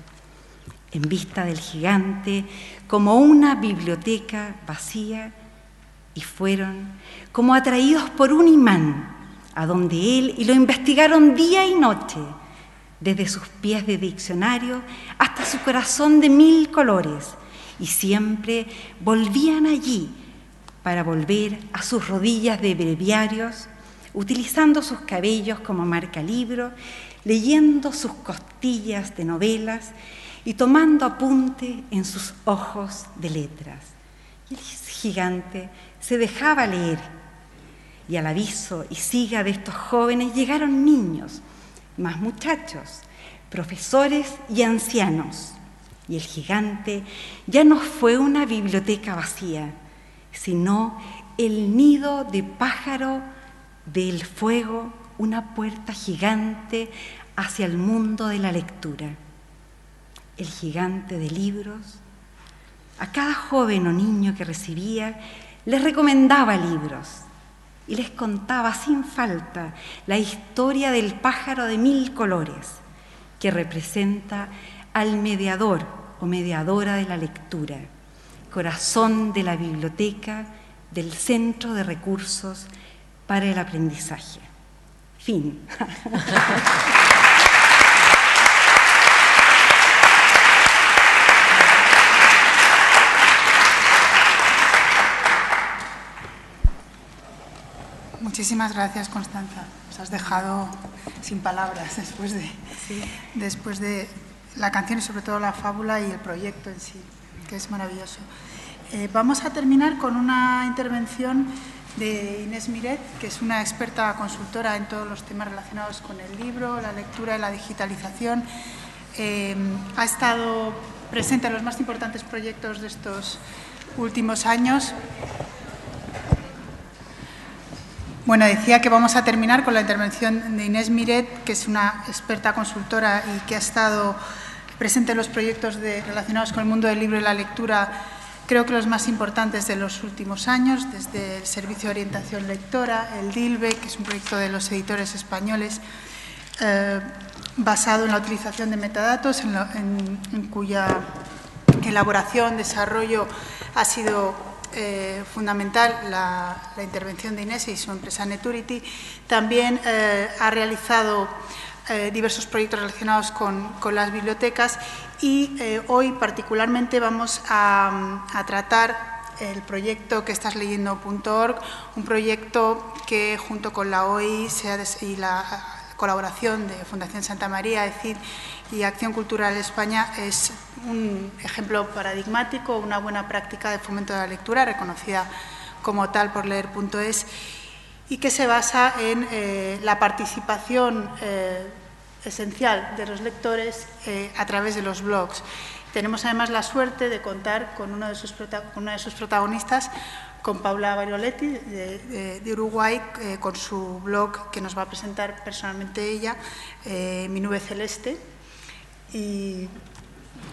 en vista del gigante como una biblioteca vacía, y fueron como atraídos por un imán a donde él y lo investigaron día y noche, desde sus pies de diccionario hasta su corazón de 1000 colores, y siempre volvían allí para volver a sus rodillas de breviarios, utilizando sus cabellos como marcalibro, leyendo sus costillas de novelas y tomando apunte en sus ojos de letras. Y el gigante se dejaba leer, y al aviso y siga de estos jóvenes llegaron niños, más muchachos, profesores y ancianos. Y el gigante ya no fue una biblioteca vacía, sino el nido de pájaro del fuego, una puerta gigante hacia el mundo de la lectura. El gigante de libros, a cada joven o niño que recibía, les recomendaba libros y les contaba sin falta la historia del pájaro de 1000 colores, que representa al mediador o mediadora de la lectura, corazón de la biblioteca, del Centro de Recursos para el Aprendizaje. Fin. Muchísimas gracias, Constanza. Nos has dejado sin palabras después de la canción y sobre todo la fábula y el proyecto en sí, que es maravilloso. Vamos a terminar con una intervención de Inés Miret, que es una experta consultora en todos los temas relacionados con el libro, la lectura y la digitalización. Ha estado presente en los más importantes proyectos de estos últimos años. Bueno, decía que vamos a terminar con la intervención de Inés Miret, que es una experta consultora y que ha estado presente en los proyectos relacionados con el mundo del libro y la lectura, creo que los más importantes de los últimos años, desde el Servicio de Orientación Lectora, el DILBE, que es un proyecto de los editores españoles, basado en la utilización de metadatos, en cuya elaboración, desarrollo ha sido fundamental la intervención de Inés y su empresa Neturity. También ha realizado diversos proyectos relacionados con las bibliotecas y hoy particularmente vamos a tratar el proyecto que estás leyendo.org, un proyecto que junto con la OI y la colaboración de Fundación Santa María, ECID y Acción Cultural España es un ejemplo paradigmático, una buena práctica de fomento de la lectura, reconocida como tal por Leer.es, y que se basa en la participación esencial de los lectores a través de los blogs. Tenemos además la suerte de contar con una de sus protagonistas, con Paula Barioletti de Uruguay, con su blog que nos va a presentar personalmente ella, Mi Nube Celeste. Y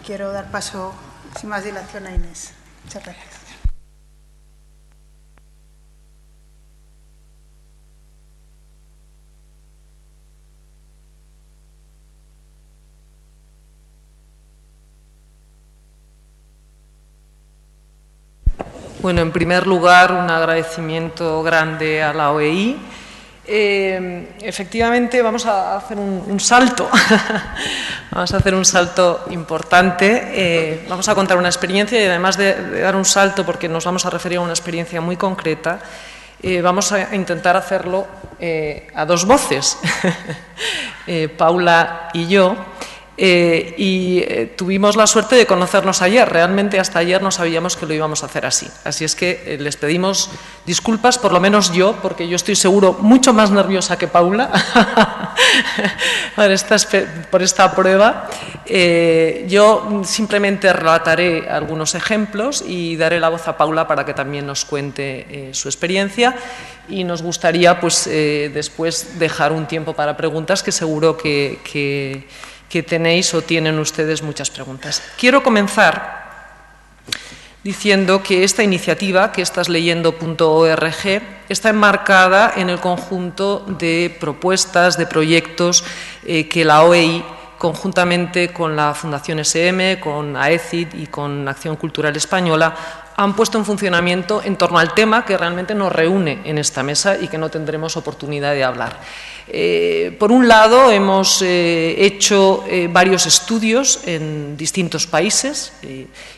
quiero dar paso, sin más dilación, a Inés. Muchas gracias. Bueno, en primer lugar, un agradecimiento grande a la OEI. Efectivamente, vamos a hacer un salto, vamos a hacer un salto importante. Vamos a contar una experiencia y además de dar un salto, porque nos vamos a referir a una experiencia muy concreta, vamos a intentar hacerlo a dos voces, Paula y yo. tuvimos la suerte de conocernos ayer. Realmente hasta ayer no sabíamos que lo íbamos a hacer así. Así es que les pedimos disculpas, por lo menos yo, porque yo estoy seguro mucho más nerviosa que Paula por esta prueba. Yo simplemente relataré algunos ejemplos y daré la voz a Paula para que también nos cuente su experiencia, y nos gustaría pues, después dejar un tiempo para preguntas, que seguro que tenéis o tienen ustedes muchas preguntas. Quiero comenzar diciendo que esta iniciativa, que estasleyendo.org, está enmarcada en el conjunto de propuestas, de proyectos que la OEI, conjuntamente con la Fundación SM, con AECID y con Acción Cultural Española, han puesto en funcionamiento en torno al tema que realmente nos reúne en esta mesa y que no tendremos oportunidad de hablar. Por un lado, hemos hecho varios estudios en distintos países,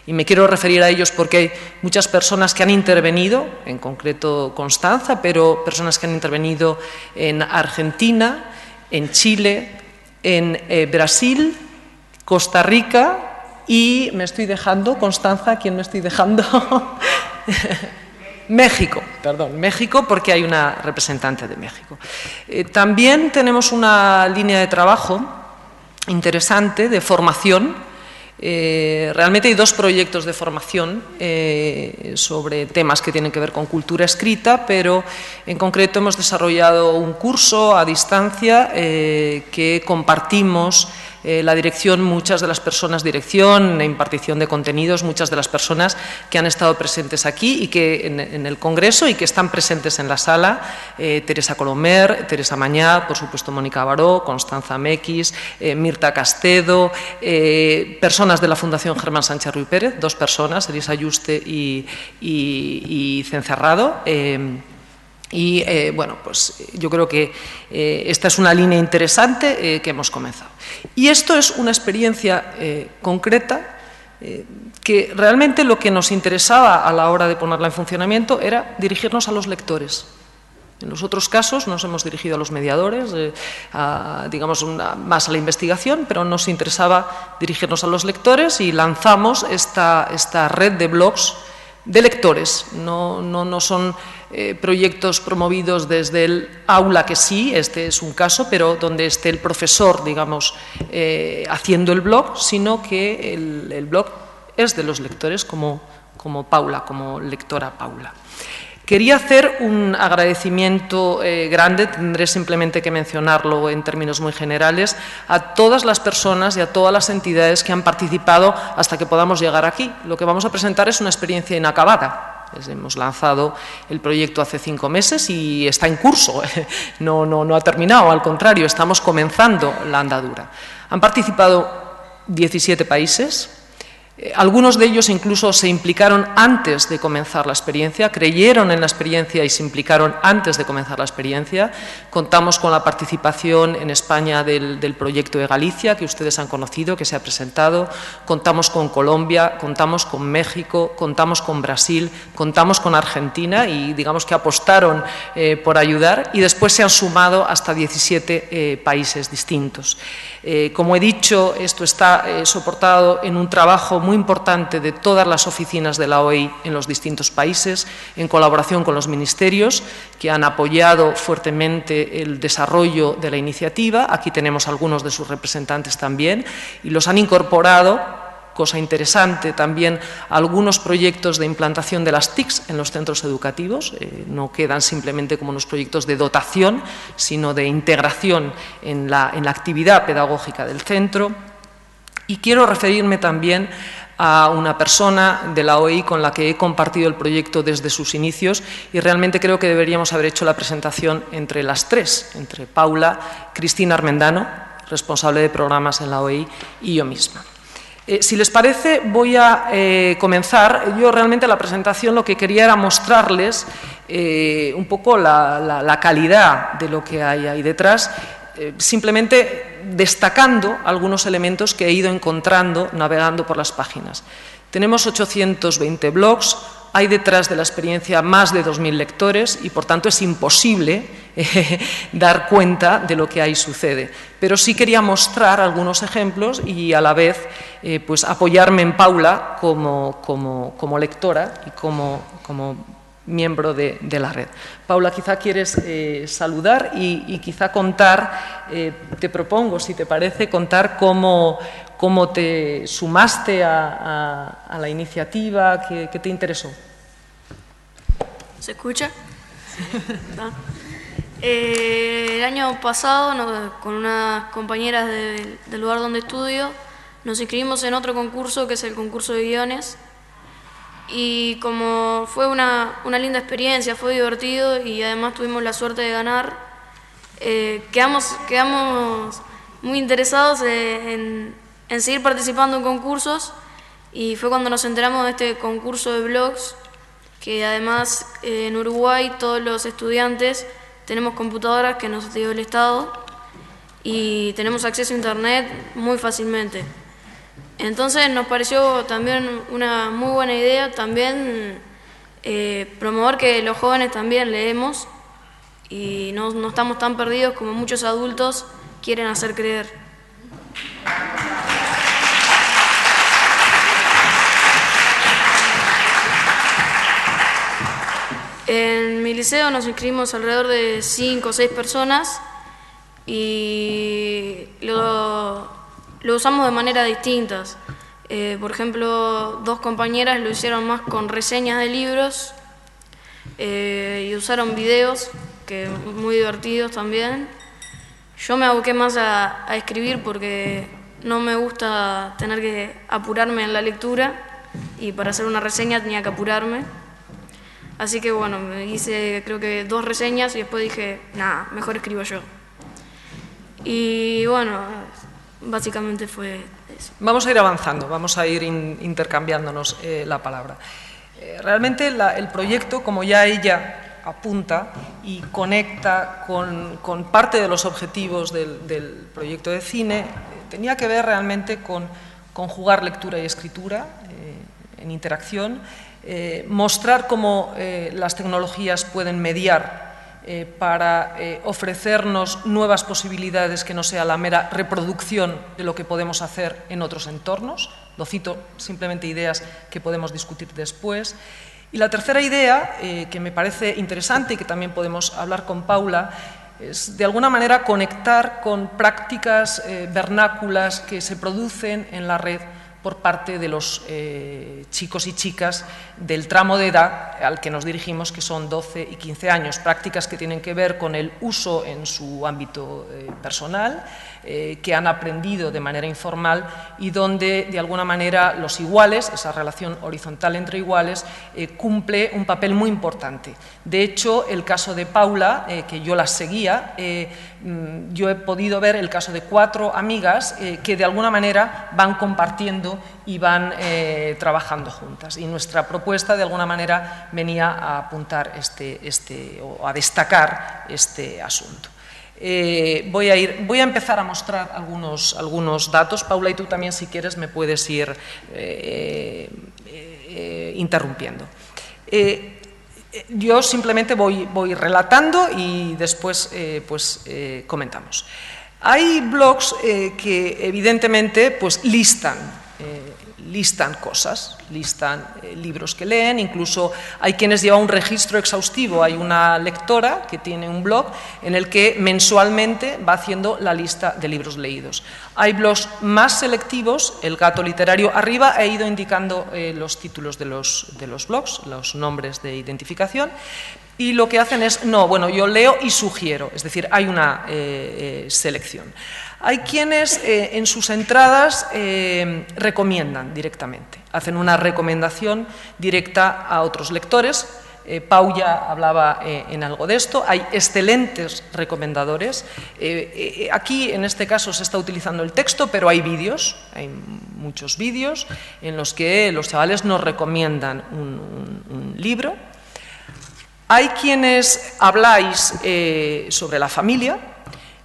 y me quiero referir a ellos porque hay muchas personas que han intervenido, en concreto Constanza, pero personas que han intervenido en Argentina, en Chile, en Brasil, Costa Rica y, me estoy dejando, Constanza, ¿quién me estoy dejando? México, perdón, México, porque hay una representante de México. También tenemos una línea de trabajo interesante de formación. Realmente hay dos proyectos de formación sobre temas que tienen que ver con cultura escrita, pero en concreto hemos desarrollado un curso a distancia que compartimos la dirección, muchas de las personas, dirección e impartición de contenidos, muchas de las personas que han estado presentes aquí y que en el Congreso y que están presentes en la sala, Teresa Colomer, Teresa Mañá, por supuesto Mónica Baró, Constanza Mequis, Mirta Castedo, personas de la Fundación Germán Sánchez Ruy Pérez, dos personas, Elisa Yuste y Cencerrado. Bueno, pues yo creo que esta es una línea interesante que hemos comenzado. Y esto es una experiencia concreta que realmente lo que nos interesaba a la hora de ponerla en funcionamiento era dirigirnos a los lectores. En los otros casos nos hemos dirigido a los mediadores, digamos más a la investigación, pero nos interesaba dirigirnos a los lectores y lanzamos esta red de blogs de lectores. No son proyectos promovidos desde el aula, que sí, este es un caso, pero donde esté el profesor, digamos, haciendo el blog, sino que el blog es de los lectores, como Paula, como lectora Paula. Quería hacer un agradecimiento grande, tendré simplemente que mencionarlo en términos muy generales, a todas las personas y a todas las entidades que han participado hasta que podamos llegar aquí. Lo que vamos a presentar es una experiencia inacabada. Hemos lanzado el proyecto hace 5 meses y está en curso, no ha terminado, al contrario, estamos comenzando la andadura. Han participado 17 países. Algunos de ellos incluso se implicaron antes de comenzar la experiencia, creyeron en la experiencia y se implicaron antes de comenzar la experiencia. Contamos con la participación en España del proyecto de Galicia, que ustedes han conocido, que se ha presentado. Contamos con Colombia, contamos con México, contamos con Brasil, contamos con Argentina y digamos que apostaron por ayudar, y después se han sumado hasta 17 países distintos. Como he dicho, esto está soportado en un trabajo muy importante de todas las oficinas de la OEI en los distintos países, en colaboración con los ministerios que han apoyado fuertemente el desarrollo de la iniciativa. Aquí tenemos algunos de sus representantes también, y los han incorporado, cosa interesante, también algunos proyectos de implantación de las TICs en los centros educativos. No quedan simplemente como unos proyectos de dotación, sino de integración en la actividad pedagógica del centro. Y quiero referirme también a una persona de la OEI con la que he compartido el proyecto desde sus inicios, y realmente creo que deberíamos haber hecho la presentación entre las tres, entre Paula, Cristina Armendano, responsable de programas en la OEI, y yo misma. Si les parece, voy a comenzar. Yo realmente la presentación lo que quería era mostrarles un poco la calidad de lo que hay ahí detrás, simplemente destacando algunos elementos que he ido encontrando navegando por las páginas. Tenemos 820 blogs, Hay detrás de la experiencia más de 2.000 lectores y, por tanto, es imposible dar cuenta de lo que ahí sucede. Pero sí quería mostrar algunos ejemplos y, a la vez, pues, apoyarme en Paula como lectora y como miembro de la red. Paula, quizá quieres saludar y quizá contar, te propongo, si te parece, contar cómo te sumaste a la iniciativa, qué te interesó. ¿Se escucha? El año pasado, con unas compañeras del lugar donde estudio, nos inscribimos en otro concurso, que es el concurso de guiones. Y como fue una linda experiencia, fue divertido y además tuvimos la suerte de ganar, quedamos muy interesados en seguir participando en concursos, y fue cuando nos enteramos de este concurso de blogs, que además en Uruguay todos los estudiantes tenemos computadoras que nos dio el Estado y tenemos acceso a Internet muy fácilmente. Entonces nos pareció también una muy buena idea también promover que los jóvenes también leemos y no estamos tan perdidos como muchos adultos quieren hacer creer. En mi liceo nos inscribimos alrededor de 5 o 6 personas y lo usamos de maneras distintas. Por ejemplo, 2 compañeras lo hicieron más con reseñas de libros y usaron videos, que muy divertidos también. Yo me aboqué más a escribir porque no me gusta tener que apurarme en la lectura, y para hacer una reseña tenía que apurarme. Así que bueno, me hice creo que 2 reseñas y después dije, nada, mejor escribo yo. Y bueno, básicamente fue eso. Vamos a ir avanzando, vamos a ir intercambiándonos la palabra. Realmente el proyecto, como ya ella apunta y conecta con parte de los objetivos del proyecto de cine, tenía que ver realmente con conjugar lectura y escritura en interacción, mostrar cómo las tecnologías pueden mediar para ofrecernos nuevas posibilidades que no sea la mera reproducción de lo que podemos hacer en otros entornos. Lo cito, simplemente ideas que podemos discutir después. Y la tercera idea, que me parece interesante y que también podemos hablar con Paula, es de alguna manera conectar con prácticas vernáculas que se producen en la red por parte de los chicos y chicas del tramo de edad al que nos dirigimos, que son 12 y 15 años, prácticas que tienen que ver con el uso en su ámbito personal, que han aprendido de manera informal y donde, de alguna manera, los iguales, esa relación horizontal entre iguales, cumple un papel muy importante. De hecho, el caso de Paula, que yo la seguía, yo he podido ver el caso de 4 amigas que, de alguna manera, van compartiendo y van trabajando juntas. Y nuestra propuesta, de alguna manera, venía a apuntar o a destacar este asunto. Voy a empezar a mostrar algunos datos. Paula, y tú también, si quieres, me puedes ir interrumpiendo. Yo simplemente voy relatando y después comentamos. Hay blogs que evidentemente pues, listan cosas, listan libros que leen, incluso hay quienes llevan un registro exhaustivo. Hay una lectora que tiene un blog en el que mensualmente va haciendo la lista de libros leídos. Hay blogs más selectivos, El Gato Literario arriba, he ido indicando los títulos de los blogs, los nombres de identificación, y lo que hacen es, yo leo y sugiero, es decir, hay una selección. Hay quienes en sus entradas recomiendan directamente, hacen una recomendación directa a otros lectores. Pau ya hablaba en algo de esto. Hay excelentes recomendadores. Aquí, en este caso, se está utilizando el texto, pero hay vídeos, hay muchos vídeos en los que los chavales nos recomiendan un libro. Hay quienes habláis sobre la familia.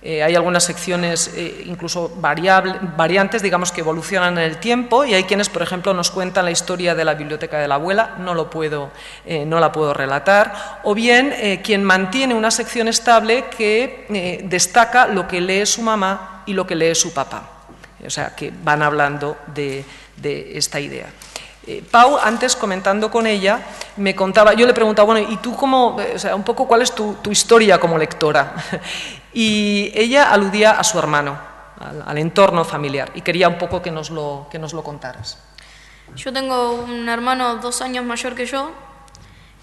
Hay algunas secciones incluso variantes, digamos, que evolucionan en el tiempo, y hay quienes, por ejemplo, nos cuentan la historia de la biblioteca de la abuela, no la puedo relatar, o bien quien mantiene una sección estable que destaca lo que lee su mamá y lo que lee su papá. O sea, que van hablando de esta idea. Pau, antes comentando con ella, me contaba, yo le preguntaba, bueno, ¿y tú cómo, o sea, un poco cuál es tu historia como lectora? Y ella aludía a su hermano, al entorno familiar, y quería un poco que nos lo contaras. Yo tengo un hermano 2 años mayor que yo,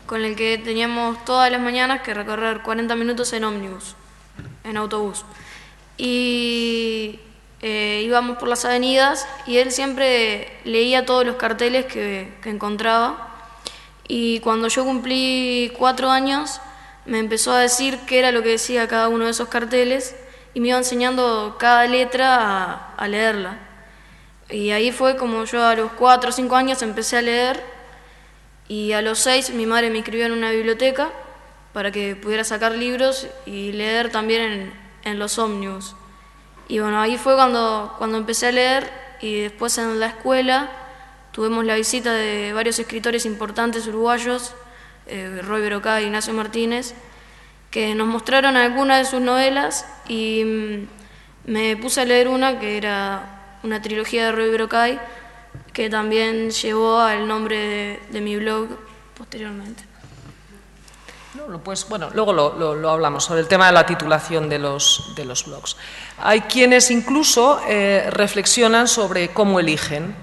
con el que teníamos todas las mañanas que recorrer 40 minutos en ómnibus, en autobús. Y íbamos por las avenidas y él siempre leía todos los carteles que encontraba, y cuando yo cumplí 4 años me empezó a decir qué era lo que decía cada uno de esos carteles y me iba enseñando cada letra a leerla. Y ahí fue como yo a los 4 o 5 años empecé a leer, y a los 6 mi madre me inscribió en una biblioteca para que pudiera sacar libros y leer también en los ómnibus. Y bueno, ahí fue cuando empecé a leer, y después en la escuela tuvimos la visita de varios escritores importantes uruguayos, Roy Berocay, Ignacio Martínez, que nos mostraron algunas de sus novelas, y me puse a leer una que era una trilogía de Roy Berocay, que también llevó al nombre de mi blog posteriormente. Pues bueno, luego lo hablamos sobre el tema de la titulación de los blogs. Hay quienes incluso reflexionan sobre cómo eligen,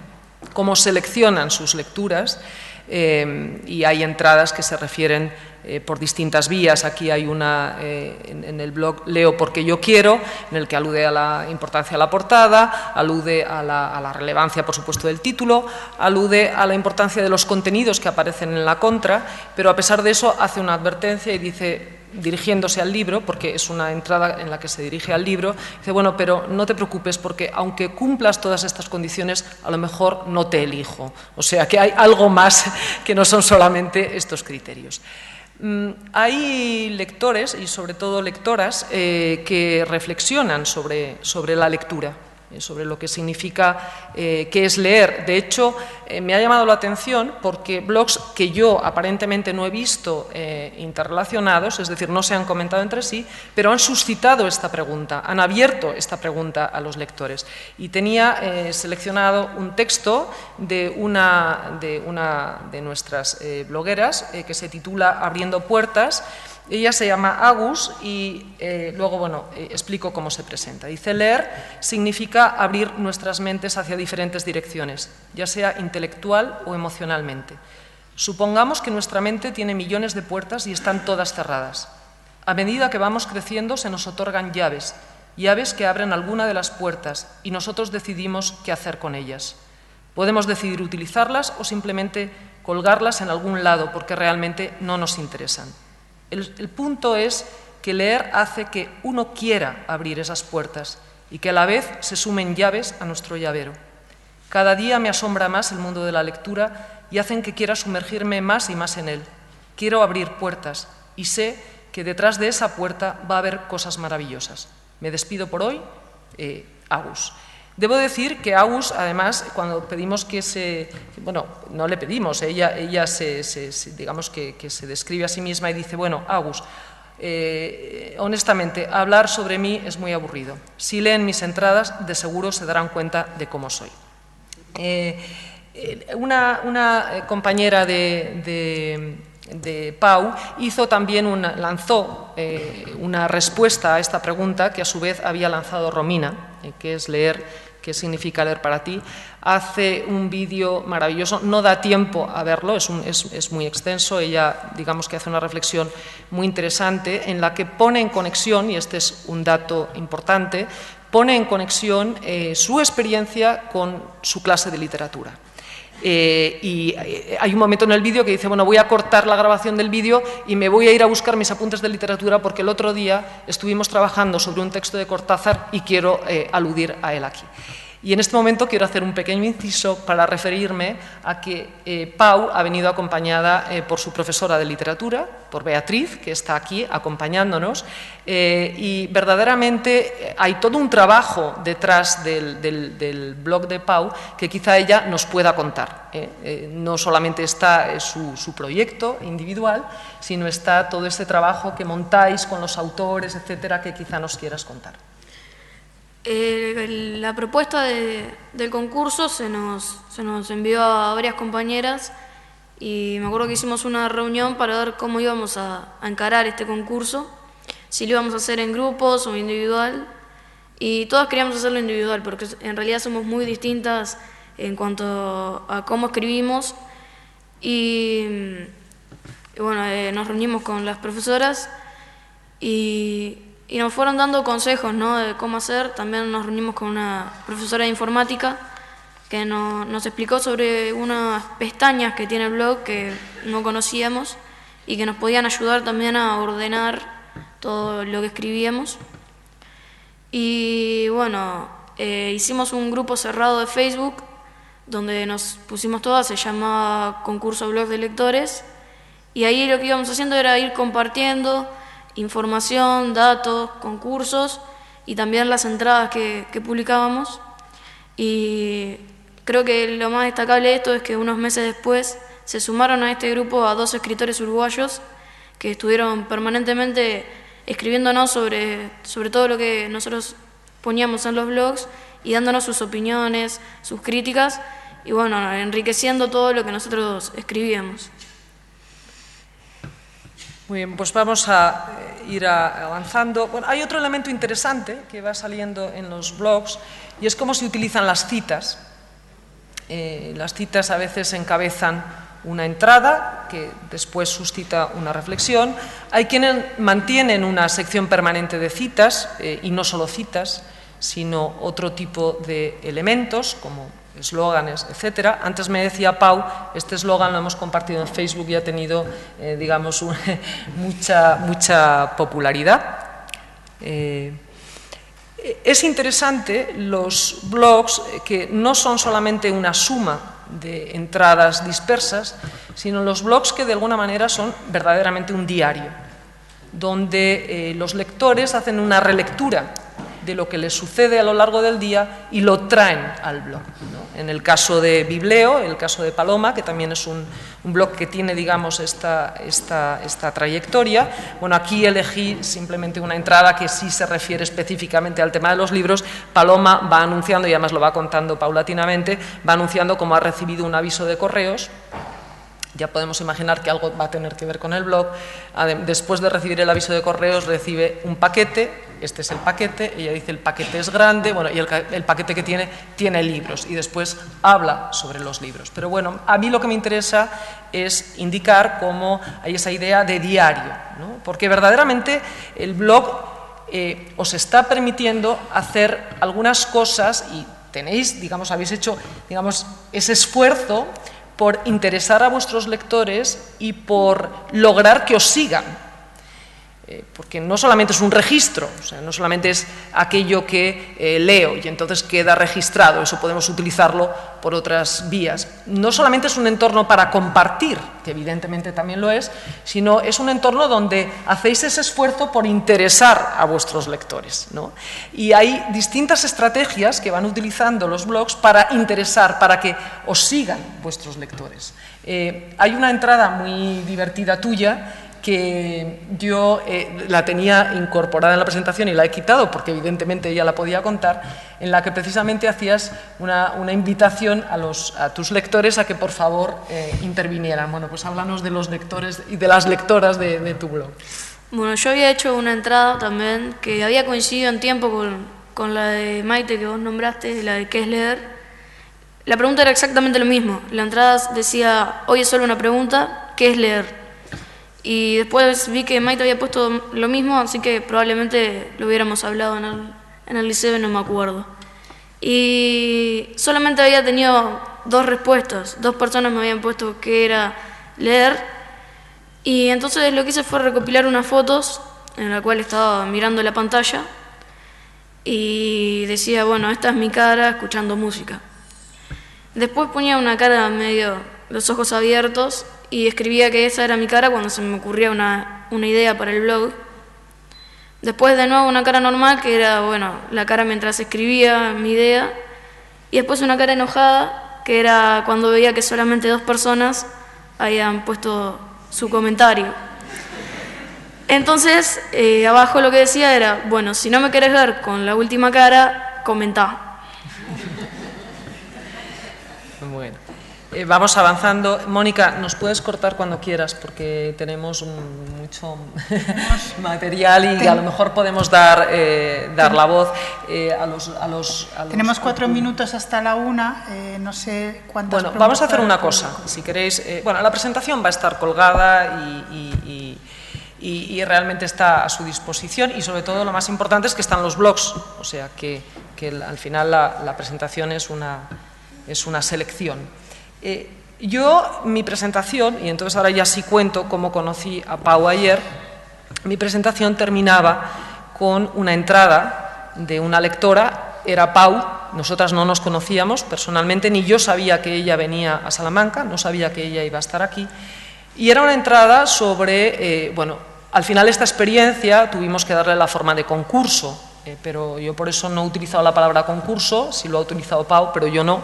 cómo seleccionan sus lecturas, y hay entradas que se refieren por distintas vías. Aquí hay una en el blog Leo porque yo quiero, en el que alude a la importancia de la portada, alude a la relevancia, por supuesto, del título, alude a la importancia de los contenidos que aparecen en la contra, pero a pesar de eso hace una advertencia y dice, dirigiéndose al libro, porque es una entrada en la que se dirige al libro, dice, bueno, pero no te preocupes porque aunque cumplas todas estas condiciones, a lo mejor no te elijo. O sea, que hay algo más que no son solamente estos criterios. Hay lectores y sobre todo lectoras que reflexionan sobre la lectura, sobre lo que significa qué es leer. De hecho, me ha llamado la atención porque blogs que yo aparentemente no he visto interrelacionados, es decir, no se han comentado entre sí, pero han suscitado esta pregunta, han abierto esta pregunta a los lectores. Y tenía seleccionado un texto de una de nuestras blogueras que se titula Abriendo puertas. Ella se llama Agus y luego, bueno, explico cómo se presenta. Dice, leer significa abrir nuestras mentes hacia diferentes direcciones, ya sea intelectual o emocionalmente. Supongamos que nuestra mente tiene millones de puertas y están todas cerradas. A medida que vamos creciendo se nos otorgan llaves que abren alguna de las puertas y nosotros decidimos qué hacer con ellas. Podemos decidir utilizarlas o simplemente colgarlas en algún lado porque realmente no nos interesan. El punto es que leer hace que uno quiera abrir esas puertas y que a la vez se sumen llaves a nuestro llavero. Cada día me asombra más el mundo de la lectura y hacen que quiera sumergirme más y más en él. Quiero abrir puertas y sé que detrás de esa puerta va a haber cosas maravillosas. Me despido por hoy, Agus. Debo decir que Agus, además, cuando pedimos que se... Bueno, no le pedimos, ella digamos que se describe a sí misma y dice, bueno, Agus, honestamente, hablar sobre mí es muy aburrido. Si leen mis entradas, de seguro se darán cuenta de cómo soy. Una compañera de Pau lanzó una respuesta a esta pregunta que a su vez había lanzado Romina, que es leer, qué significa leer para ti. Hace un vídeo maravilloso, no da tiempo a verlo, es muy extenso. Ella, digamos que hace una reflexión muy interesante en la que pone en conexión, y este es un dato importante, pone en conexión su experiencia con su clase de literatura. Y hay un momento en el vídeo que dice, bueno, voy a cortar la grabación del vídeo y me voy a ir a buscar mis apuntes de literatura porque el otro día estuvimos trabajando sobre un texto de Cortázar y quiero aludir a él aquí. Y en este momento quiero hacer un pequeño inciso para referirme a que Pau ha venido acompañada por su profesora de literatura, por Beatriz, que está aquí acompañándonos, y verdaderamente hay todo un trabajo detrás del blog de Pau que quizá ella nos pueda contar. No solamente está su proyecto individual, sino está todo este trabajo que montáis con los autores, etcétera, que quizá nos quieras contar. La propuesta del concurso se nos envió a varias compañeras y me acuerdo que hicimos una reunión para ver cómo íbamos a encarar este concurso, si lo íbamos a hacer en grupos o individual, y todas queríamos hacerlo individual porque en realidad somos muy distintas en cuanto a cómo escribimos y bueno, nos reunimos con las profesoras y nos fueron dando consejos, ¿no?, de cómo hacer. También nos reunimos con una profesora de informática que nos explicó sobre unas pestañas que tiene el blog que no conocíamos y que nos podían ayudar también a ordenar todo lo que escribíamos. Y bueno, hicimos un grupo cerrado de Facebook donde nos pusimos todas, se llamaba Concurso Blog de Lectores, y ahí lo que íbamos haciendo era ir compartiendo información, datos, concursos y también las entradas que publicábamos. Y creo que lo más destacable de esto es que unos meses después se sumaron a este grupo a 2 escritores uruguayos que estuvieron permanentemente escribiéndonos sobre todo lo que nosotros poníamos en los blogs y dándonos sus opiniones, sus críticas y bueno, enriqueciendo todo lo que nosotros escribíamos. Muy bien, pues vamos a ir avanzando. Bueno, hay otro elemento interesante que va saliendo en los blogs y es cómo se utilizan las citas. Las citas a veces encabezan una entrada que después suscita una reflexión. Hay quienes mantienen una sección permanente de citas y no solo citas, sino otro tipo de elementos como eslóganes, etcétera. Antes me decía Pau, este eslogan lo hemos compartido en Facebook y ha tenido, digamos, mucha popularidad. Es interesante los blogs que no son solamente una suma de entradas dispersas, sino los blogs que de alguna manera son verdaderamente un diario, donde los lectores hacen una relectura de lo que les sucede a lo largo del día y lo traen al blog, ¿no? En el caso de Bibleo, el caso de Paloma, que también es un blog que tiene, digamos, esta trayectoria. Bueno, aquí elegí simplemente una entrada que sí se refiere específicamente al tema de los libros. Paloma va anunciando, y además lo va contando paulatinamente, va anunciando cómo ha recibido un aviso de correos. Ya podemos imaginar que algo va a tener que ver con el blog. Después de recibir el aviso de correos, recibe un paquete. Este es el paquete. Ella dice el paquete es grande, bueno, y el paquete que tiene libros. Y después habla sobre los libros. Pero bueno, a mí lo que me interesa es indicar cómo hay esa idea de diario, ¿no? Porque verdaderamente el blog os está permitiendo hacer algunas cosas y tenéis, digamos, habéis hecho, digamos, ese esfuerzo por interesar a vuestros lectores y por lograr que os sigan. Porque no solamente es un registro, o sea, no solamente es aquello que leo y entonces queda registrado, eso podemos utilizarlo por otras vías. No solamente es un entorno para compartir, que evidentemente también lo es, sino es un entorno donde hacéis ese esfuerzo por interesar a vuestros lectores, ¿no? Y hay distintas estrategias que van utilizando los blogs para interesar, para que os sigan vuestros lectores. Hay una entrada muy divertida tuya que yo la tenía incorporada en la presentación y la he quitado porque evidentemente ella la podía contar, en la que precisamente hacías una invitación a tus lectores a que por favor intervinieran. Bueno, pues háblanos de los lectores y de las lectoras de tu blog. Bueno, yo había hecho una entrada también que había coincidido en tiempo con la de Maite que vos nombraste, la de ¿qué es leer? La pregunta era exactamente lo mismo. La entrada decía, hoy es solo una pregunta, ¿qué es leer? Y después vi que Maite había puesto lo mismo, así que probablemente lo hubiéramos hablado en el liceo, no me acuerdo. Y solamente había tenido 2 respuestas, 2 personas me habían puesto que era leer. Y entonces lo que hice fue recopilar unas fotos en la cual estaba mirando la pantalla. y decía, bueno, esta es mi cara escuchando música. Después ponía una cara medio, los ojos abiertos, y escribía que esa era mi cara cuando se me ocurría una idea para el blog. Después de nuevo una cara normal, que era, bueno, la cara mientras escribía mi idea. Y después una cara enojada, que era cuando veía que solamente 2 personas habían puesto su comentario. Entonces, abajo lo que decía era, bueno, si no me querés ver con la última cara, comentá. Bueno, vamos avanzando. Mónica, nos puedes cortar cuando quieras porque tenemos mucho material y a lo mejor podemos dar la voz a los... Tenemos 4 minutos hasta la 1, no sé cuántas... Bueno, vamos a hacer una cosa, si queréis. Bueno, la presentación va a estar colgada y realmente está a su disposición, y sobre todo lo más importante es que están los blogs, o sea que al final la presentación es una selección. Mi presentación, y entonces ahora ya sí cuento cómo conocí a Pau ayer, mi presentación terminaba con una entrada de una lectora, era Pau, nosotras no nos conocíamos personalmente, ni yo sabía que ella venía a Salamanca, no sabía que ella iba a estar aquí, y era una entrada sobre, bueno, al final esta experiencia tuvimos que darle la forma de concurso, pero yo por eso no he utilizado la palabra concurso, sí lo ha utilizado Pau, pero yo no,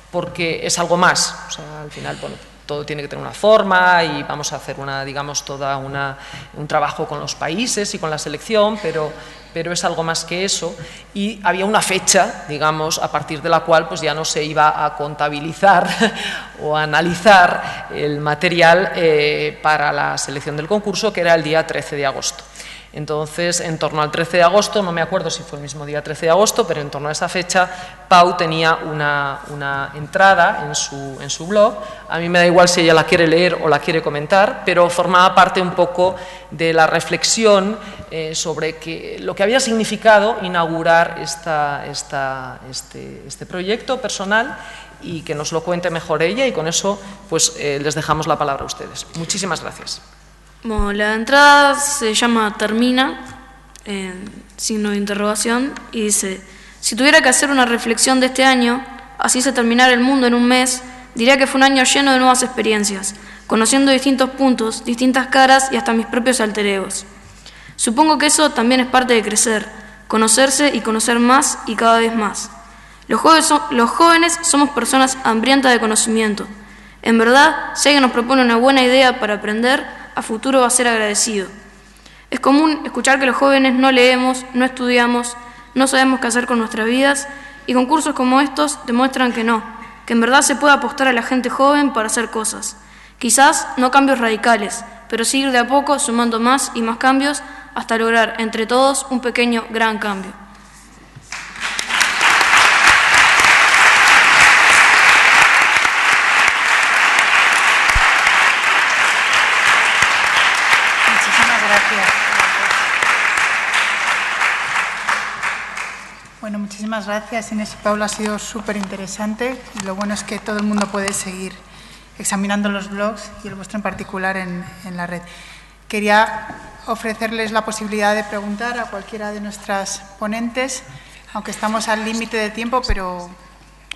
porque es algo más, o sea, al final, bueno, todo tiene que tener una forma y vamos a hacer digamos, un trabajo con los países y con la selección, pero es algo más que eso, y había una fecha, digamos, a partir de la cual pues ya no se iba a contabilizar o a analizar el material para la selección del concurso, que era el día 13 de agosto. Entonces, en torno al 13 de agosto, no me acuerdo si fue el mismo día 13 de agosto, pero en torno a esa fecha, Pau tenía una entrada en su blog. A mí me da igual si ella la quiere leer o la quiere comentar, pero formaba parte un poco de la reflexión sobre lo que había significado inaugurar este proyecto personal, y que nos lo cuente mejor ella, y con eso pues les dejamos la palabra a ustedes. Muchísimas gracias. Bueno, la entrada se llama Termina, signo de interrogación, y dice: si tuviera que hacer una reflexión de este año, así se terminara el mundo en un mes, diría que fue un año lleno de nuevas experiencias, conociendo distintos puntos, distintas caras y hasta mis propios alter egos. Supongo que eso también es parte de crecer, conocerse y conocer más y cada vez más. Los jóvenes somos personas hambrientas de conocimiento. En verdad, si alguien nos propone una buena idea para aprender, a futuro va a ser agradecido. Es común escuchar que los jóvenes no leemos, no estudiamos, no sabemos qué hacer con nuestras vidas, y concursos como estos demuestran que no, que en verdad se puede apostar a la gente joven para hacer cosas. Quizás no cambios radicales, pero sí ir de a poco sumando más y más cambios hasta lograr entre todos un pequeño gran cambio. Bueno, muchísimas gracias, Inés y Paula, ha sido súper interesante, y lo bueno es que todo el mundo puede seguir examinando los blogs y el vuestro en particular en la red. Quería ofrecerles la posibilidad de preguntar a cualquiera de nuestras ponentes, aunque estamos al límite de tiempo, pero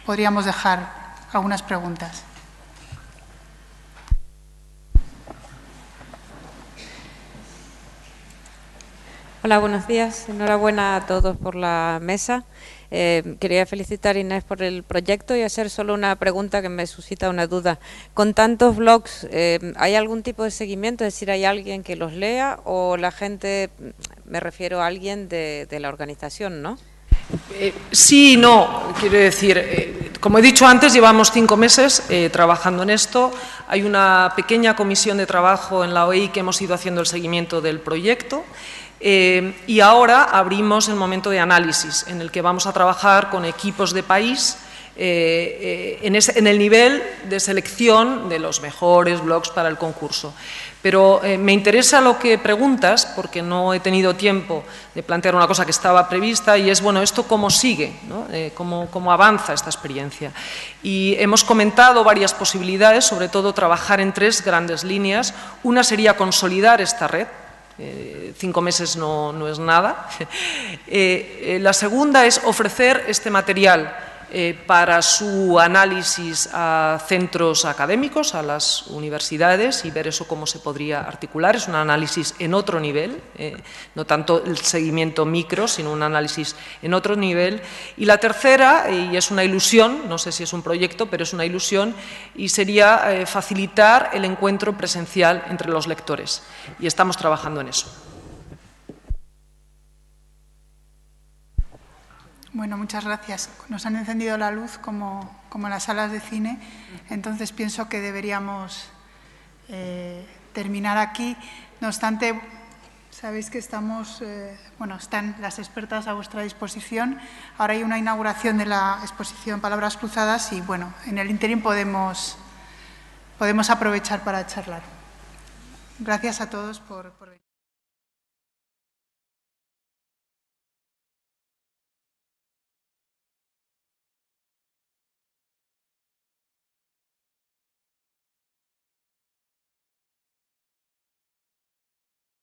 podríamos dejar algunas preguntas. Hola, buenos días. Enhorabuena a todos por la mesa. Quería felicitar a Inés por el proyecto y hacer solo una pregunta que me suscita una duda. Con tantos blogs, ¿hay algún tipo de seguimiento? Es decir, ¿hay alguien que los lea o la gente, me refiero a alguien de la organización, ¿no? Sí y no, quiero decir, como he dicho antes, llevamos 5 meses trabajando en esto. Hay una pequeña comisión de trabajo en la OEI que hemos ido haciendo el seguimiento del proyecto. Y ahora abrimos el momento de análisis, en el que vamos a trabajar con equipos de país en el nivel de selección de los mejores blogs para el concurso. Pero me interesa lo que preguntas, porque no he tenido tiempo de plantear una cosa que estaba prevista, y es, bueno, ¿esto cómo sigue, ¿no? ¿Cómo avanza esta experiencia? Y hemos comentado varias posibilidades, sobre todo trabajar en 3 grandes líneas. Una sería consolidar esta red. 5 meses no es nada. La segunda es ofrecer este material para su análisis a centros académicos, a las universidades, y ver eso cómo se podría articular. Es un análisis en otro nivel, no tanto el seguimiento micro, sino un análisis en otro nivel. Y la tercera, y es una ilusión, no sé si es un proyecto, pero es una ilusión, y sería facilitar el encuentro presencial entre los lectores. Y estamos trabajando en eso. Bueno, muchas gracias. Nos han encendido la luz como en las salas de cine, entonces pienso que deberíamos terminar aquí. No obstante, sabéis que están las expertas a vuestra disposición. Ahora hay una inauguración de la exposición Palabras Cruzadas y, bueno, en el ínterin podemos aprovechar para charlar. Gracias a todos por venir.